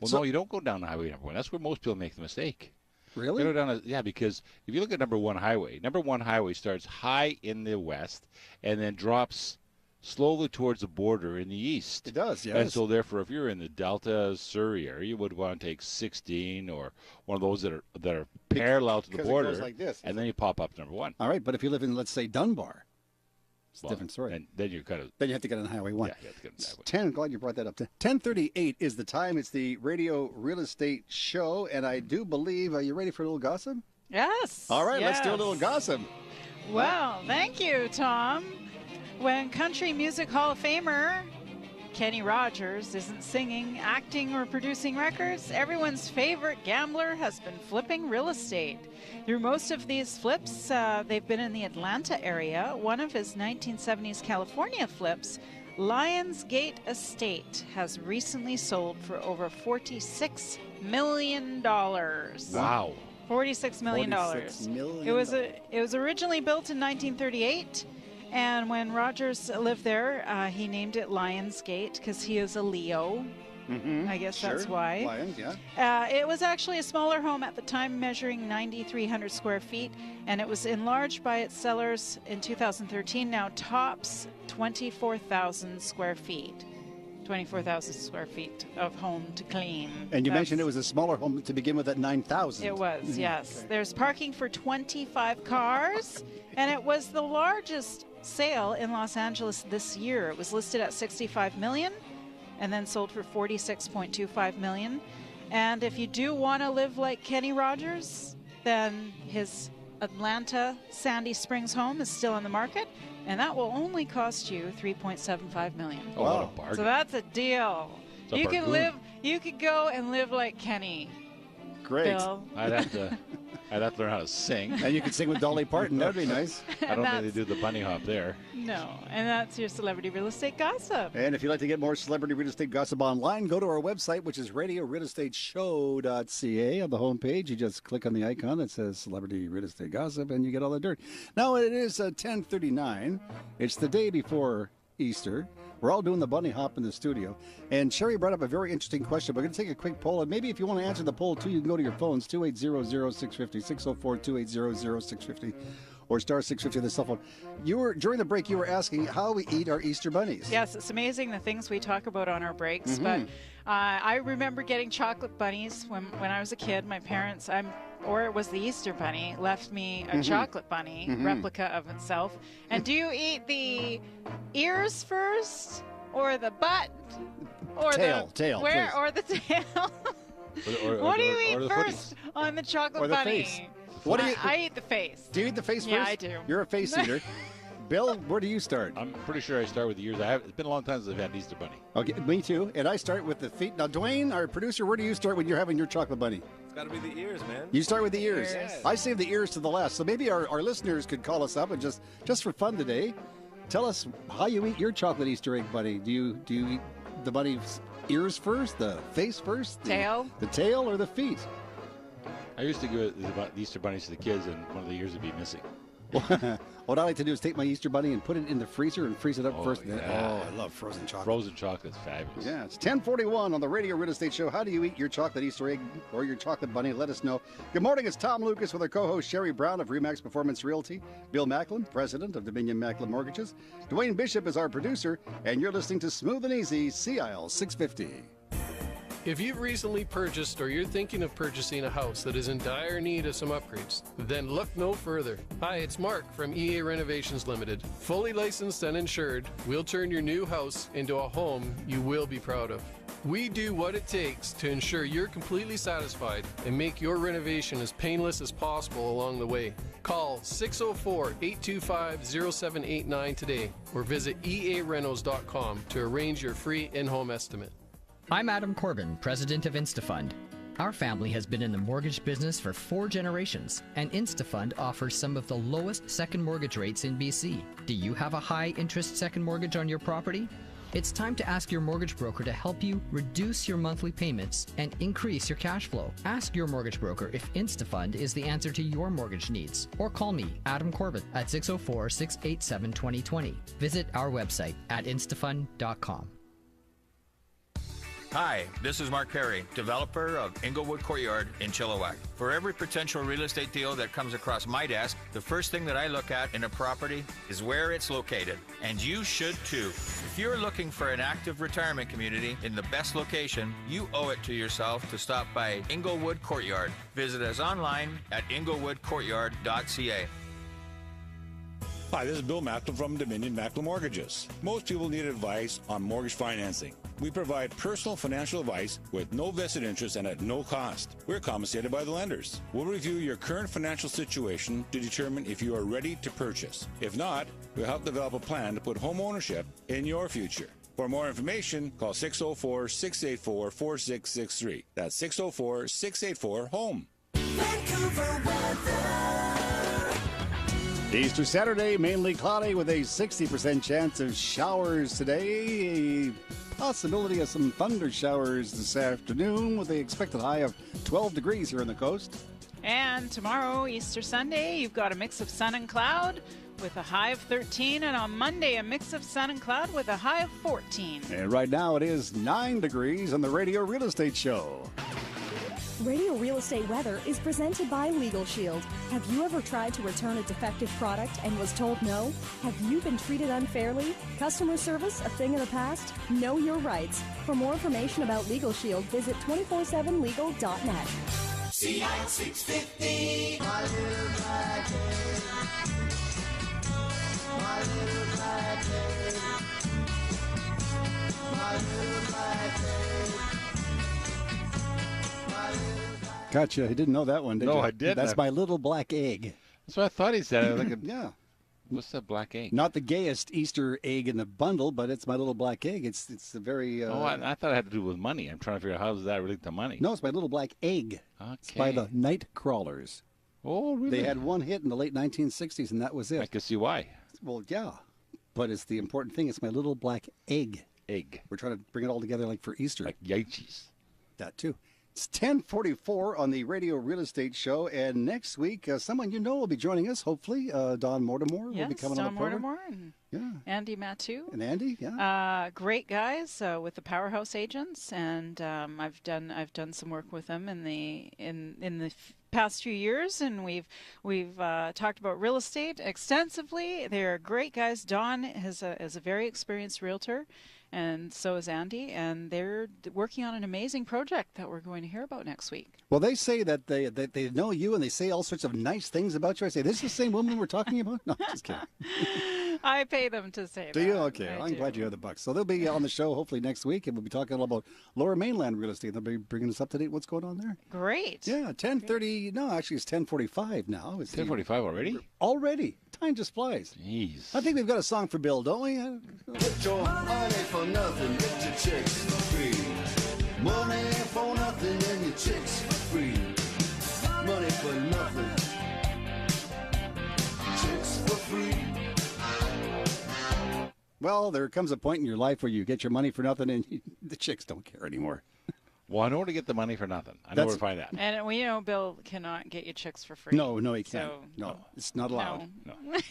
Well, no, you don't go down Highway number 1. That's where most people make the mistake. Really? You go down because if you look at number 1 highway starts high in the west and then drops slowly towards the border in the east. It does, yes. And so therefore, if you're in the Delta, Surrey area, you would want to take 16 or one of those that are parallel to the border. It goes like this. And then you pop up to number 1. All right, but if you live in, let's say, Dunbar, it's a different story. And then you're kind of... Then you have to get on Highway 1. Yeah, you have to get on Highway 10, glad you brought that up. 10:38 is the time. It's the Radio Real Estate Show, and I do believe, are you ready for a little gossip? Yes. All right, let's do a little gossip. Well, thank you, Tom. When Country Music Hall of Famer Kenny Rogers isn't singing, acting, or producing records, everyone's favorite gambler has been flipping real estate. Through most of these flips, they've been in the Atlanta area. One of his 1970s California flips, Lionsgate Estate, has recently sold for over $46 million. Wow. $46 million. $46 million. It was originally built in 1938. And when Rogers lived there, he named it Lionsgate because he is a Leo. Mm-hmm. I guess sure. that's why. Lions, yeah. It was actually a smaller home at the time, measuring 9,300 square feet, and it was enlarged by its sellers in 2013. Now tops 24,000 square feet. 24,000 square feet of home to clean. And you mentioned it was a smaller home to begin with at 9,000. It was, yes. Okay. There's parking for 25 cars, and it was the largest sale in Los Angeles this year. It was listed at $65 million and then sold for $46.25 million. And if you do want to live like Kenny Rogers, then his Atlanta Sandy Springs home is still on the market, and that will only cost you $3.75 million. Oh, wow. What a bargain. So that's a deal. You could go and live like Kenny. Great. Bill. I'd have to learn how to sing. And you could sing with Dolly Parton. That'd be nice. I don't think they do the bunny hop there. No, and that's your celebrity real estate gossip. And if you'd like to get more celebrity real estate gossip online, go to our website, which is RadioRealEstateShow.ca. On the homepage, you just click on the icon that says Celebrity Real Estate Gossip, and you get all the dirt. Now, it is 10:39. It's the day before Easter. We're all doing the bunny hop in the studio. And Sherry brought up a very interesting question. We're going to take a quick poll. And maybe if you want to answer the poll, too, you can go to your phones, 280-0650, 604-280-0650, or star 650 on the cell phone. During the break, you were asking how we eat our Easter bunnies. Yes, it's amazing the things we talk about on our breaks. But I remember getting chocolate bunnies when I was a kid. My parents, or it was the Easter bunny, left me a chocolate bunny replica of itself. And do you eat the ears first, or the butt, or tail, where, please. or the tail? What do you eat first on the chocolate or the bunny? face. What do you? I eat the face. Do you eat the face first? Yeah, I do. You're a face eater. Bill, where do you start? I'm pretty sure I start with the ears. It's been a long time since I've had an Easter bunny. Okay, me too. And I start with the feet. Now, Dwayne, our producer, where do you start when you're having your chocolate bunny? It's got to be the ears, man. You start with the ears. Yes. I save the ears to the last. So maybe our listeners could call us up and just for fun today, tell us how you eat your chocolate Easter egg bunny. Do you eat the bunny's ears first, the face first, the tail, or the feet? I used to give the Easter bunnies to the kids, and one of the ears would be missing. What I like to do is take my Easter bunny and put it in the freezer and freeze it up first. Yeah. I love frozen chocolate. Frozen chocolate's fabulous. Yeah, it's 10:41 on the Radio Real Estate Show. How do you eat your chocolate Easter egg or your chocolate bunny? Let us know. Good morning, it's Tom Lucas with our co-host Sherry Brown of Remax Performance Realty, Bill Macklin, president of Dominion Macklin Mortgages. Dwayne Bishop is our producer, and you're listening to Smooth and Easy, CIL 650. If you've recently purchased or you're thinking of purchasing a house that is in dire need of some upgrades, then look no further. Hi, it's Mark from EA Renovations Limited. Fully licensed and insured, we'll turn your new house into a home you will be proud of. We do what it takes to ensure you're completely satisfied and make your renovation as painless as possible along the way. Call 604-825-0789 today or visit earenos.com to arrange your free in-home estimate. I'm Adam Corbin, president of InstaFund. Our family has been in the mortgage business for 4 generations, and InstaFund offers some of the lowest second mortgage rates in BC. Do you have a high-interest second mortgage on your property? It's time to ask your mortgage broker to help you reduce your monthly payments and increase your cash flow. Ask your mortgage broker if InstaFund is the answer to your mortgage needs. Or call me, Adam Corbin, at 604-687-2020. Visit our website at instafund.com. Hi, this is Mark Perry, developer of Inglewood Courtyard in Chilliwack. For every potential real estate deal that comes across my desk, the first thing that I look at in a property is where it's located. And you should too. If you're looking for an active retirement community in the best location, you owe it to yourself to stop by Inglewood Courtyard. Visit us online at inglewoodcourtyard.ca. Hi, this is Bill Macklin from Dominion Macklin Mortgages. Most people need advice on mortgage financing. We provide personal financial advice with no vested interest and at no cost. We're compensated by the lenders. We'll review your current financial situation to determine if you are ready to purchase. If not, we'll help develop a plan to put home ownership in your future. For more information, call 604-684-4663. That's 604-684-HOME. Vancouver weather. Easter Saturday, mainly cloudy with a 60% chance of showers today. A possibility of some thunder showers this afternoon with the expected high of 12 degrees here on the coast. And tomorrow, Easter Sunday, you've got a mix of sun and cloud with a high of 13. And on Monday, a mix of sun and cloud with a high of 14. And right now it is 9 degrees on the Radio Real Estate Show. Radio Real Estate Weather is presented by Legal Shield. Have you ever tried to return a defective product and was told no? Have you been treated unfairly? Customer service a thing of the past? Know your rights. For more information about Legal Shield, visit 247legal.net. CIL 650. My little black egg. My little black egg. My little black egg. Gotcha. I didn't know that one, did you? No, I didn't. That's my little black egg. That's what I thought he said. I was like, yeah. What's that black egg? Not the gayest Easter egg in the bundle, but it's my little black egg. It's a very... I thought it had to do with money. I'm trying to figure out how does that relate to money. No, it's my little black egg. Okay. It's by the Night Crawlers. Oh, really? They had one hit in the late 1960s, and that was it. I can see why. Well, yeah. But it's the important thing. It's my little black egg. Egg. We're trying to bring it all together like for Easter. Like Yaichis. That too. It's 10:44 on the Radio Real Estate Show, and next week, someone you know will be joining us, hopefully. Don Mortimer will be coming on the program. Mortimer and Andy Mathieu. And Andy, yeah. Great guys with the Powerhouse Agents, and I've done some work with them in the past few years, and we've talked about real estate extensively. They're great guys. Don is a very experienced realtor, and so is Andy, and they're working on an amazing project that we're going to hear about next week. Well, they say that they know you, and they say all sorts of nice things about you. I say, this is the same woman we're talking about? No, just kidding. I pay them to say that. Do you? Okay. I'm glad you have the bucks. So they'll be on the show hopefully next week, and we'll be talking a little about Lower Mainland real estate. They'll be bringing us up to date what's going on there. Great. Yeah, 10:30. No, actually, it's 10:45 now. It's 10:45 already? Already. Time just flies. Jeez. I think we've got a song for Bill, don't we? Get your money for nothing, get your chicks for free. Money for nothing and your chicks for free. Money for nothing, chicks for free. Well, there comes a point in your life where you get your money for nothing and the chicks don't care anymore. Well, I know where to get the money for nothing. I know where to find that. And we know Bill cannot get you chicks for free. No, he can't. No, it's not allowed.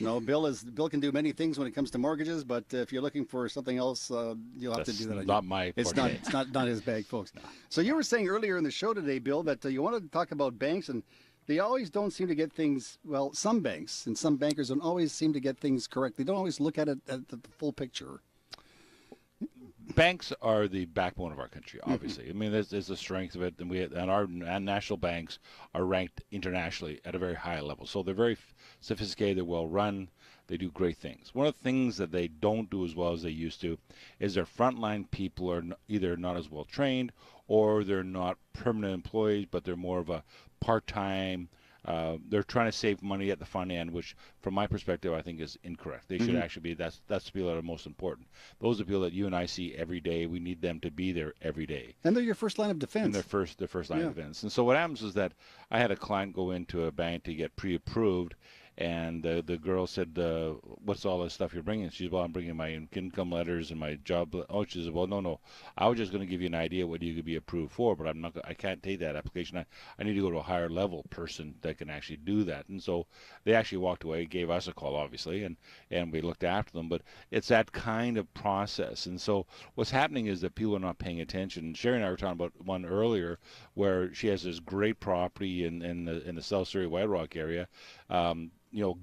No, Bill can do many things when it comes to mortgages, but if you're looking for something else, you'll have to do that. Not my It's not his bag, folks. So you were saying earlier in the show today, Bill, that you wanted to talk about banks, and they always don't seem to get things. Well, some banks and some bankers don't always seem to get things correct. They don't always look at it at the full picture. Banks are the backbone of our country, obviously. I mean, there's the strength of it, and our national banks are ranked internationally at a very high level. So they're very sophisticated, they're well run, they do great things. One of the things that they don't do as well as they used to is their frontline people are either not as well trained, or they're not permanent employees, but they're more of a part-time. They're trying to save money at the front end, which, from my perspective, I think is incorrect. They should actually be, that's the people that are most important. Those are people that you and I see every day. We need them to be there every day. And they're your first line of defense. And their first line of defense. And so what happens is that I had a client go into a bank to get pre-approved, and the girl said, what's all this stuff you're bringing? She said, well, I'm bringing my income letters and my job. Oh, she said, well, no. I was just going to give you an idea what you could be approved for, but I can't take that application. I need to go to a higher level person that can actually do that. And so they actually walked away, gave us a call, obviously, and we looked after them. But it's that kind of process. And so what's happening is that people are not paying attention. Sherry and I were talking about one earlier where she has this great property in the South Surrey White Rock area.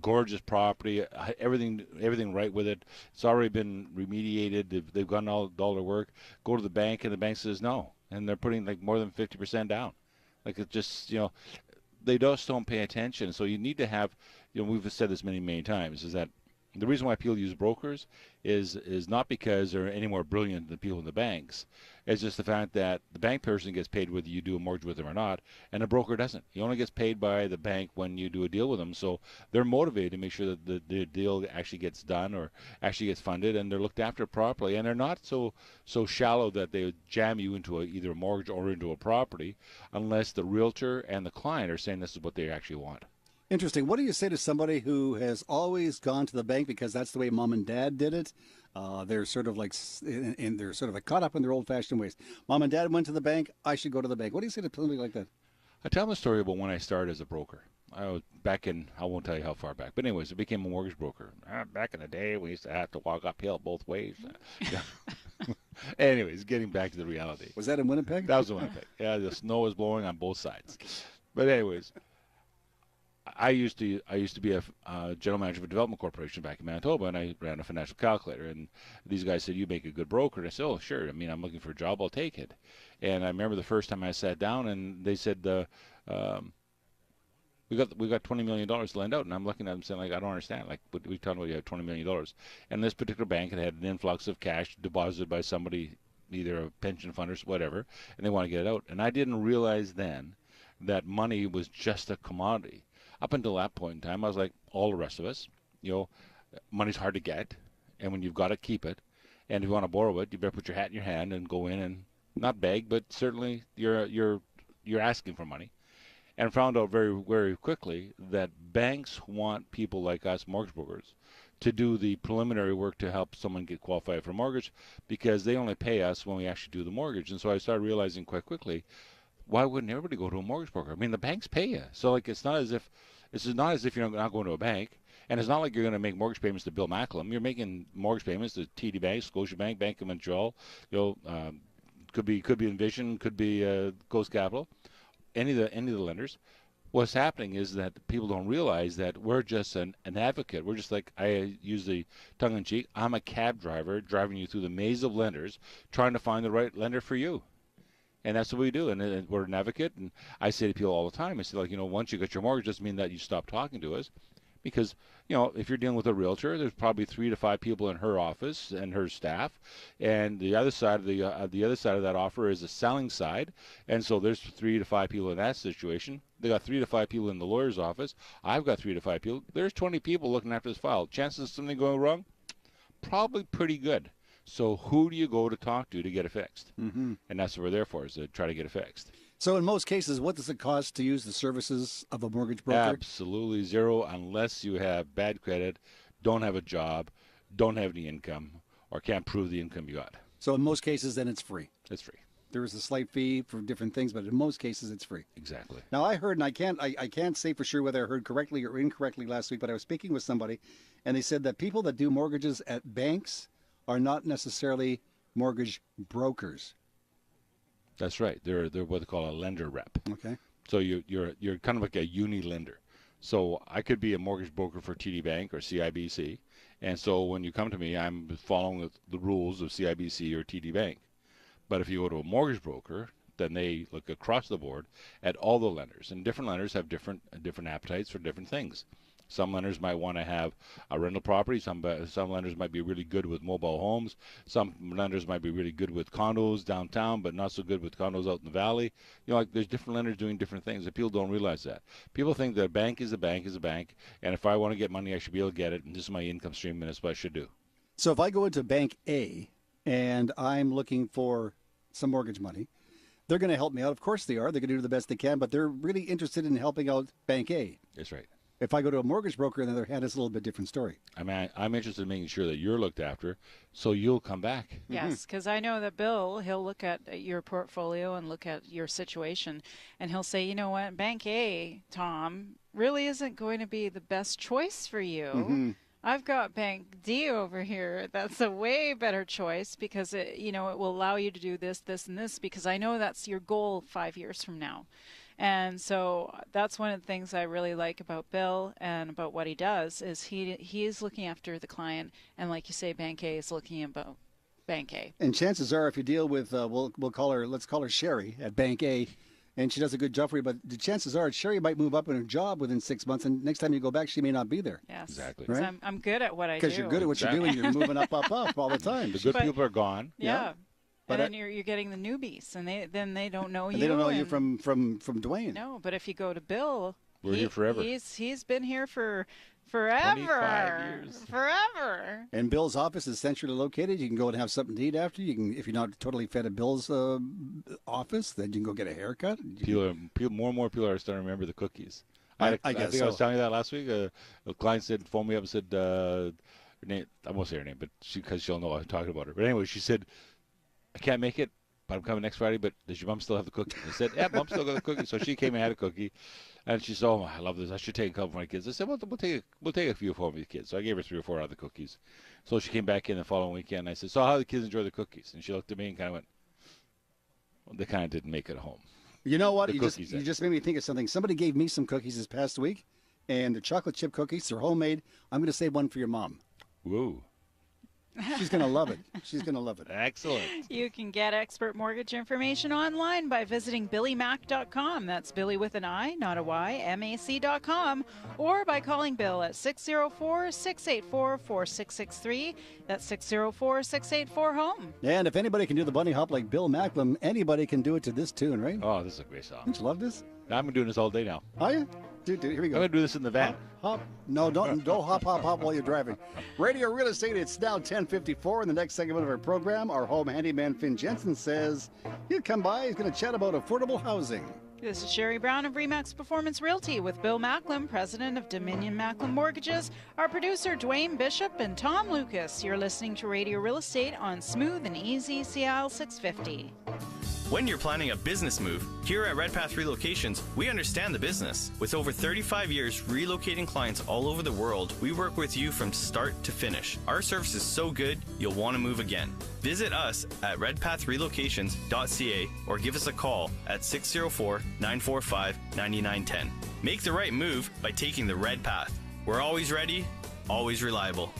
Gorgeous property, everything right with it. It's already been remediated. They've gotten all their work. Go to the bank, and the bank says no, and they're putting like more than 50% down. Like it's just they just don't pay attention. So you need to have, we've said this many times, is that the reason why people use brokers is not because they're any more brilliant than people in the banks. It's just the fact that the bank person gets paid whether you do a mortgage with them or not, and the broker doesn't. He only gets paid by the bank when you do a deal with them. So they're motivated to make sure that the deal actually gets done or actually gets funded, and they're looked after properly. And they're not so shallow that they would jam you into either a mortgage or into a property unless the realtor and the client are saying this is what they actually want. Interesting. What do you say to somebody who has always gone to the bank because that's the way mom and dad did it? They're sort of like, they're sort of like caught up in their old-fashioned ways. Mom and dad went to the bank. I should go to the bank. What do you say to somebody like that? I tell them a story about when I started as a broker. I was back in, I won't tell you how far back, but anyways, I became a mortgage broker. Back in the day, we used to have to walk uphill both ways. Anyways, getting back to the reality. Was that in Winnipeg? That was in Winnipeg. Yeah, the snow was blowing on both sides. But anyways, I used to be a general manager of a development corporation back in Manitoba, and I ran a financial calculator. And these guys said, "You make a good broker." And I said, "Oh, sure. I mean, I'm looking for a job. I'll take it." And I remember the first time I sat down, and they said, "We got $20 million to lend out." And I'm looking at them saying, like, I don't understand. Like, what are we talking about? You have $20 million. And this particular bank had an influx of cash deposited by somebody, either a pension fund or whatever, and they want to get it out. And I didn't realize then that money was just a commodity. Up until that point in time, I was like all the rest of us, money's hard to get, and when you've got it, keep it. And if you want to borrow it, you better put your hat in your hand and go in and not beg, but certainly you're asking for money. And found out very, very quickly that banks want people like us, mortgage brokers, to do the preliminary work to help someone get qualified for a mortgage, because they only pay us when we actually do the mortgage. And so I started realizing quite quickly, why wouldn't everybody go to a mortgage broker? I mean, the banks pay you. So, like, it's not as if you're not going to a bank. And it's not like you're going to make mortgage payments to Bill Macklem. You're making mortgage payments to TD Bank, Scotiabank, Bank of Montreal. Could be Envision, could be Coast Capital, any of the lenders. What's happening is that people don't realize that we're just an advocate. We're just like, I use the tongue-in-cheek, I'm a cab driver driving you through the maze of lenders, trying to find the right lender for you. And that's what we do. And we're an advocate. And I say to people all the time, I say, like, once you get your mortgage, doesn't mean that you stop talking to us. Because, if you're dealing with a realtor, there's probably 3 to 5 people in her office and her staff, and the other side of that offer is the selling side, and so there's 3 to 5 people in that situation. They got 3 to 5 people in the lawyer's office. I've got 3 to 5 people. There's 20 people looking after this file. Chances of something going wrong, probably pretty good. So who do you go to talk to get it fixed? Mm-hmm. And that's what we're there for, is to try to get it fixed. So in most cases, what does it cost to use the services of a mortgage broker? Absolutely zero, unless you have bad credit, don't have a job, don't have any income, or can't prove the income you got. So in most cases, then it's free. It's free. There is a slight fee for different things, but in most cases, it's free. Exactly. Now, I heard, and I can't say for sure whether I heard correctly or incorrectly last week, but I was speaking with somebody, and they said that people that do mortgages at banks are not necessarily mortgage brokers. That's right. They're what they call a lender rep. Okay. So you're kind of like a uni lender. So I could be a mortgage broker for TD Bank or CIBC, and so when you come to me, I'm following the rules of CIBC or TD Bank. But if you go to a mortgage broker, then they look across the board at all the lenders, and different lenders have different appetites for different things. Some lenders might want to have a rental property. Some lenders might be really good with mobile homes. Some lenders might be really good with condos downtown, but not so good with condos out in the valley. Like, there's different lenders doing different things, and people don't realize that. People think that a bank is a bank is a bank, and if I want to get money, I should be able to get it, and this is my income stream, and that's what I should do. So if I go into Bank A and I'm looking for some mortgage money, they're going to help me out. Of course they are. They're going to do the best they can, but they're really interested in helping out Bank A. That's right. If I go to a mortgage broker, on the other hand, it's a little bit different story. I mean, I'm interested in making sure that you're looked after, so you'll come back. Yes, because I know that Bill, he'll look at your portfolio and look at your situation, and he'll say, you know what, Bank A, Tom, really isn't going to be the best choice for you. Mm-hmm. I've got Bank D over here. That's a way better choice because it will allow you to do this, this, and this, because I know that's your goal 5 years from now. And so that's one of the things I really like about Bill and about what he does is he is looking after the client, and like you say, Bank A is looking about Bank A. And chances are, if you deal with, let's call her Sherry at Bank A, and she does a good job for you, but the chances are Sherry might move up in her job within 6 months, and next time you go back, she may not be there. Yes, exactly. Right? I'm good at what I do. Because you're good at what you're doing. You're moving up all the time. The good people are gone. Yeah. But then you're getting the newbies, and they don't know you. They don't know you from Dwayne. No, but if you go to Bill, we're here forever. He's been here for forever. 25 years. Forever. And Bill's office is centrally located. You can go and have something to eat after. You can, if you're not totally fed at Bill's office, then you can go get a haircut. More and more people are starting to remember the cookies. I guess I think I was telling you that last week. A client phoned me up and said, her name, I won't say her name, but because she'll know I'm talking about her. But anyway, she said, I can't make it, but I'm coming next Friday, but does your mom still have the cookie? I said, yeah, mom still got the cookie. So she came and had a cookie, and she said, oh, I love this. I should take a couple for my kids. I said, well, we'll take a few for my kids. So I gave her 3 or 4 other cookies. So she came back in the following weekend, and I said, so how do the kids enjoy the cookies? And she looked at me and kind of went, well, they kind of didn't make it home. You know what? You just made me think of something. Somebody gave me some cookies this past week, and they're chocolate chip cookies. They're homemade. I'm going to save one for your mom. Woo. She's going to love it. She's going to love it. Excellent. You can get expert mortgage information online by visiting BillyMac.com. That's Billy with an I, not a Y, MAC.com. Or by calling Bill at 604-684-4663. That's 604-684-HOME. And if anybody can do the bunny hop like Bill Macklem, anybody can do it to this tune, right? Oh, this is a great song. Don't you love this? I've been doing this all day now. Are you? Dude, here we go. I'm going to do this in the van. Hop. No, don't hop while you're driving. Radio Real Estate, it's now 10:54. In the next segment of our program, our home handyman Finn Jensen says he'll come by. He's going to chat about affordable housing. This is Sherry Brown of Remax Performance Realty with Bill Macklem, president of Dominion Macklem Mortgages, our producer Dwayne Bishop, and Tom Lucas. You're listening to Radio Real Estate on Smooth and Easy CL 650. When you're planning a business move, here at Redpath Relocations, we understand the business. With over 35 years relocating clients all over the world, we work with you from start to finish. Our service is so good, you'll want to move again. Visit us at redpathrelocations.ca or give us a call at 604-945-9910. Make the right move by taking the Red Path. We're always ready, always reliable.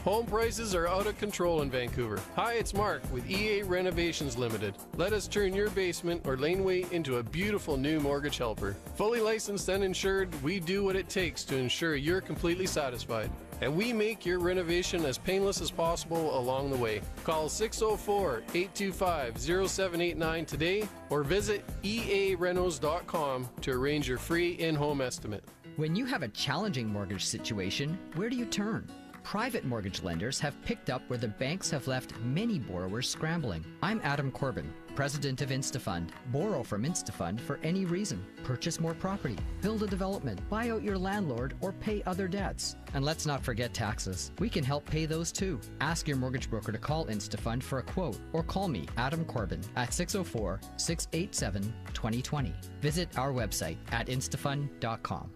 Home prices are out of control in Vancouver. Hi, it's Mark with EA Renovations Limited. Let us turn your basement or laneway into a beautiful new mortgage helper. Fully licensed and insured, we do what it takes to ensure you're completely satisfied. And we make your renovation as painless as possible along the way. Call 604-825-0789 today or visit earenos.com to arrange your free in-home estimate. When you have a challenging mortgage situation, where do you turn? Private mortgage lenders have picked up where the banks have left many borrowers scrambling. I'm Adam Corbin, president of InstaFund. Borrow from InstaFund for any reason. Purchase more property, build a development, buy out your landlord, or pay other debts. And let's not forget taxes. We can help pay those too. Ask your mortgage broker to call InstaFund for a quote or call me, Adam Corbin, at 604-687-2020. Visit our website at instafund.com.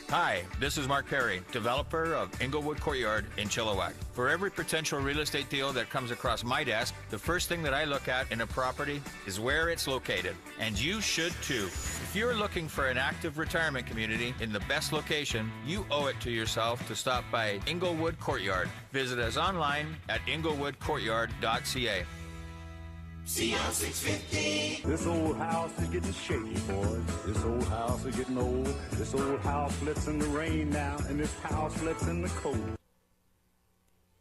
Hi, this is Mark Perry, developer of Inglewood Courtyard in Chilliwack. For every potential real estate deal that comes across my desk, the first thing that I look at in a property is where it's located. And you should too. If you're looking for an active retirement community in the best location, you owe it to yourself to stop by Inglewood Courtyard. Visit us online at inglewoodcourtyard.ca. CL 650. This old house is getting shaky, boys. This old house is getting old. This old house flips in the rain now, and this house flips in the cold.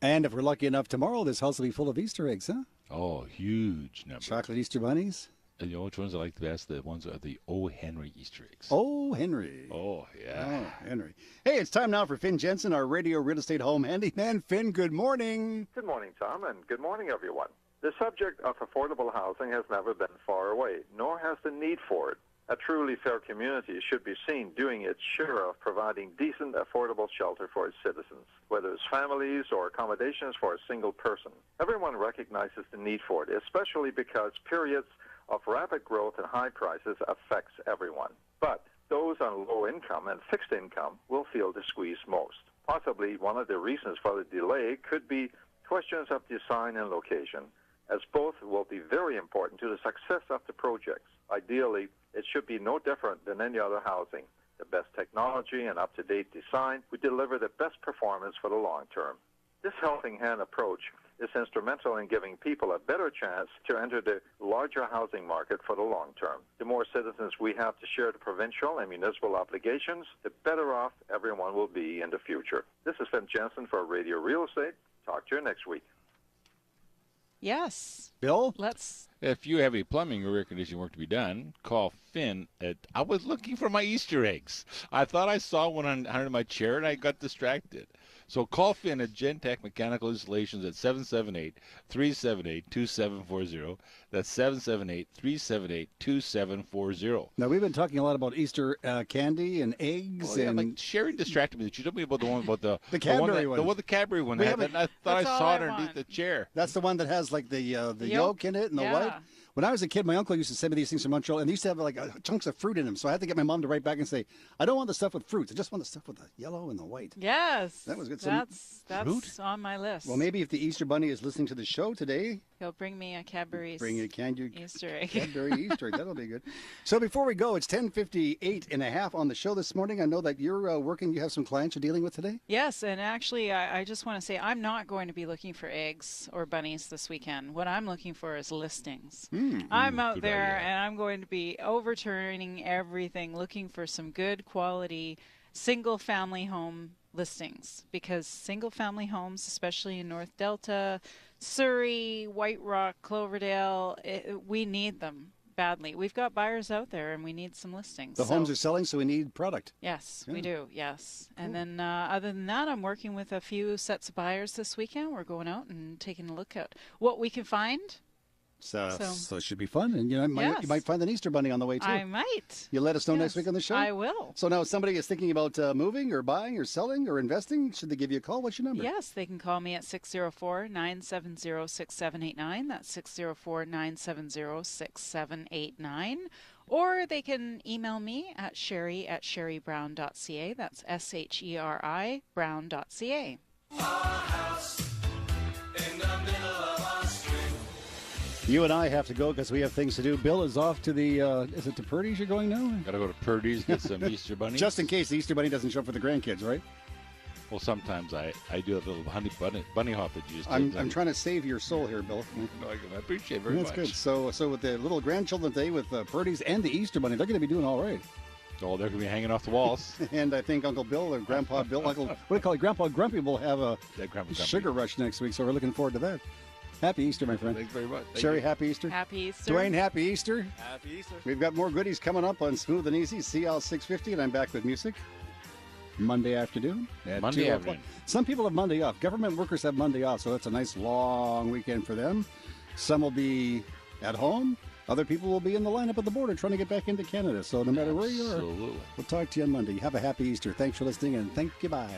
And if we're lucky enough tomorrow, this house will be full of Easter eggs, huh? Oh, huge number. Chocolate Easter bunnies. And you know which ones I like the best? The ones that are the O. Henry Easter eggs. Oh, Henry. Oh, yeah. Oh, Henry. Hey, it's time now for Finn Jensen, our radio real estate home handyman. Finn, good morning. Good morning, Tom, and good morning, everyone. The subject of affordable housing has never been far away, nor has the need for it. A truly fair community should be seen doing its share of providing decent, affordable shelter for its citizens, whether it's families or accommodations for a single person. Everyone recognizes the need for it, especially because periods of rapid growth and high prices affects everyone. But those on low income and fixed income will feel the squeeze most. Possibly one of the reasons for the delay could be questions of design and location, as both will be very important to the success of the projects. Ideally, it should be no different than any other housing. The best technology and up-to-date design would deliver the best performance for the long term. This helping hand approach is instrumental in giving people a better chance to enter the larger housing market for the long term. The more citizens we have to share the provincial and municipal obligations, the better off everyone will be in the future. This is Finn Jensen for Radio Real Estate. Talk to you next week. Yes. Bill? If you have a plumbing or air conditioning work to be done, call Finn. I was looking for my Easter eggs. I thought I saw one under my chair, and I got distracted. So call Finn at Gentech Mechanical Installations at 778-378-2740. That's 778-378-2740. Now, we've been talking a lot about Easter candy and eggs. Well, yeah, and like Sherry distracted me. She told me about the one about the Cadbury one. The Cadbury one had, and I thought I saw it underneath the chair. That's the one that has like the yolk in it and the white. When I was a kid, my uncle used to send me these things from Montreal, and they used to have like chunks of fruit in them. So I had to get my mom to write back and say, I don't want the stuff with fruits. I just want the stuff with the yellow and the white. Yes. That was good. That's on my list. Well, maybe if the Easter Bunny is listening to the show today, he'll bring me a Cadbury's Easter egg. Cadbury Easter egg. That'll be good. So before we go, it's 10:58.5 on the show this morning. I know that you're working. You have some clients you're dealing with today? Yes, and actually, I just want to say I'm not going to be looking for eggs or bunnies this weekend. What I'm looking for is listings. I'm out there, and I'm going to be overturning everything, looking for some good quality single-family home listings, because single-family homes, especially in North Delta, Surrey, White Rock, Cloverdale, we need them badly. We've got buyers out there, and we need some listings. The homes are selling, so we need product. Yes, we do, yes. Cool. And then other than that, I'm working with a few sets of buyers this weekend. We're going out and taking a look at what we can find. So it should be fun. And you might find an Easter bunny on the way, too. I might. You'll let us know next week on the show? I will. So now if somebody is thinking about moving or buying or selling or investing, should they give you a call? What's your number? Yes, they can call me at 604-970-6789. That's 604-970-6789. Or they can email me at sherry@sherrybrown.ca. That's SHERI brown.ca. You and I have to go because we have things to do. Bill is off to the, is it to Purdy's you're going now? Got to go to Purdy's, get some Easter bunnies. Just in case the Easter bunny doesn't show up for the grandkids, right? Well, sometimes I do a little bunny hop that you just did. I'm trying to save your soul here, Bill. No, I appreciate it very much. That's good. So with the little grandchildren today, with Purdy's and the Easter bunny, they're going to be doing all right. Oh, they're going to be hanging off the walls. And I think Uncle Bill or Grandpa Bill, what do you call it? Grandpa Grumpy will have a sugar rush next week, so we're looking forward to that. Happy Easter, my friend. Thanks very much. Sherry, happy Easter. Happy Easter. Dwayne, happy Easter. Happy Easter. We've got more goodies coming up on Smooth and Easy, CL 650, and I'm back with music Monday afternoon. Monday afternoon. Some people have Monday off. Government workers have Monday off, so that's a nice long weekend for them. Some will be at home. Other people will be in the lineup at the border trying to get back into Canada. So no matter where you are, we'll talk to you on Monday. Have a happy Easter. Thanks for listening, and thank you. Bye.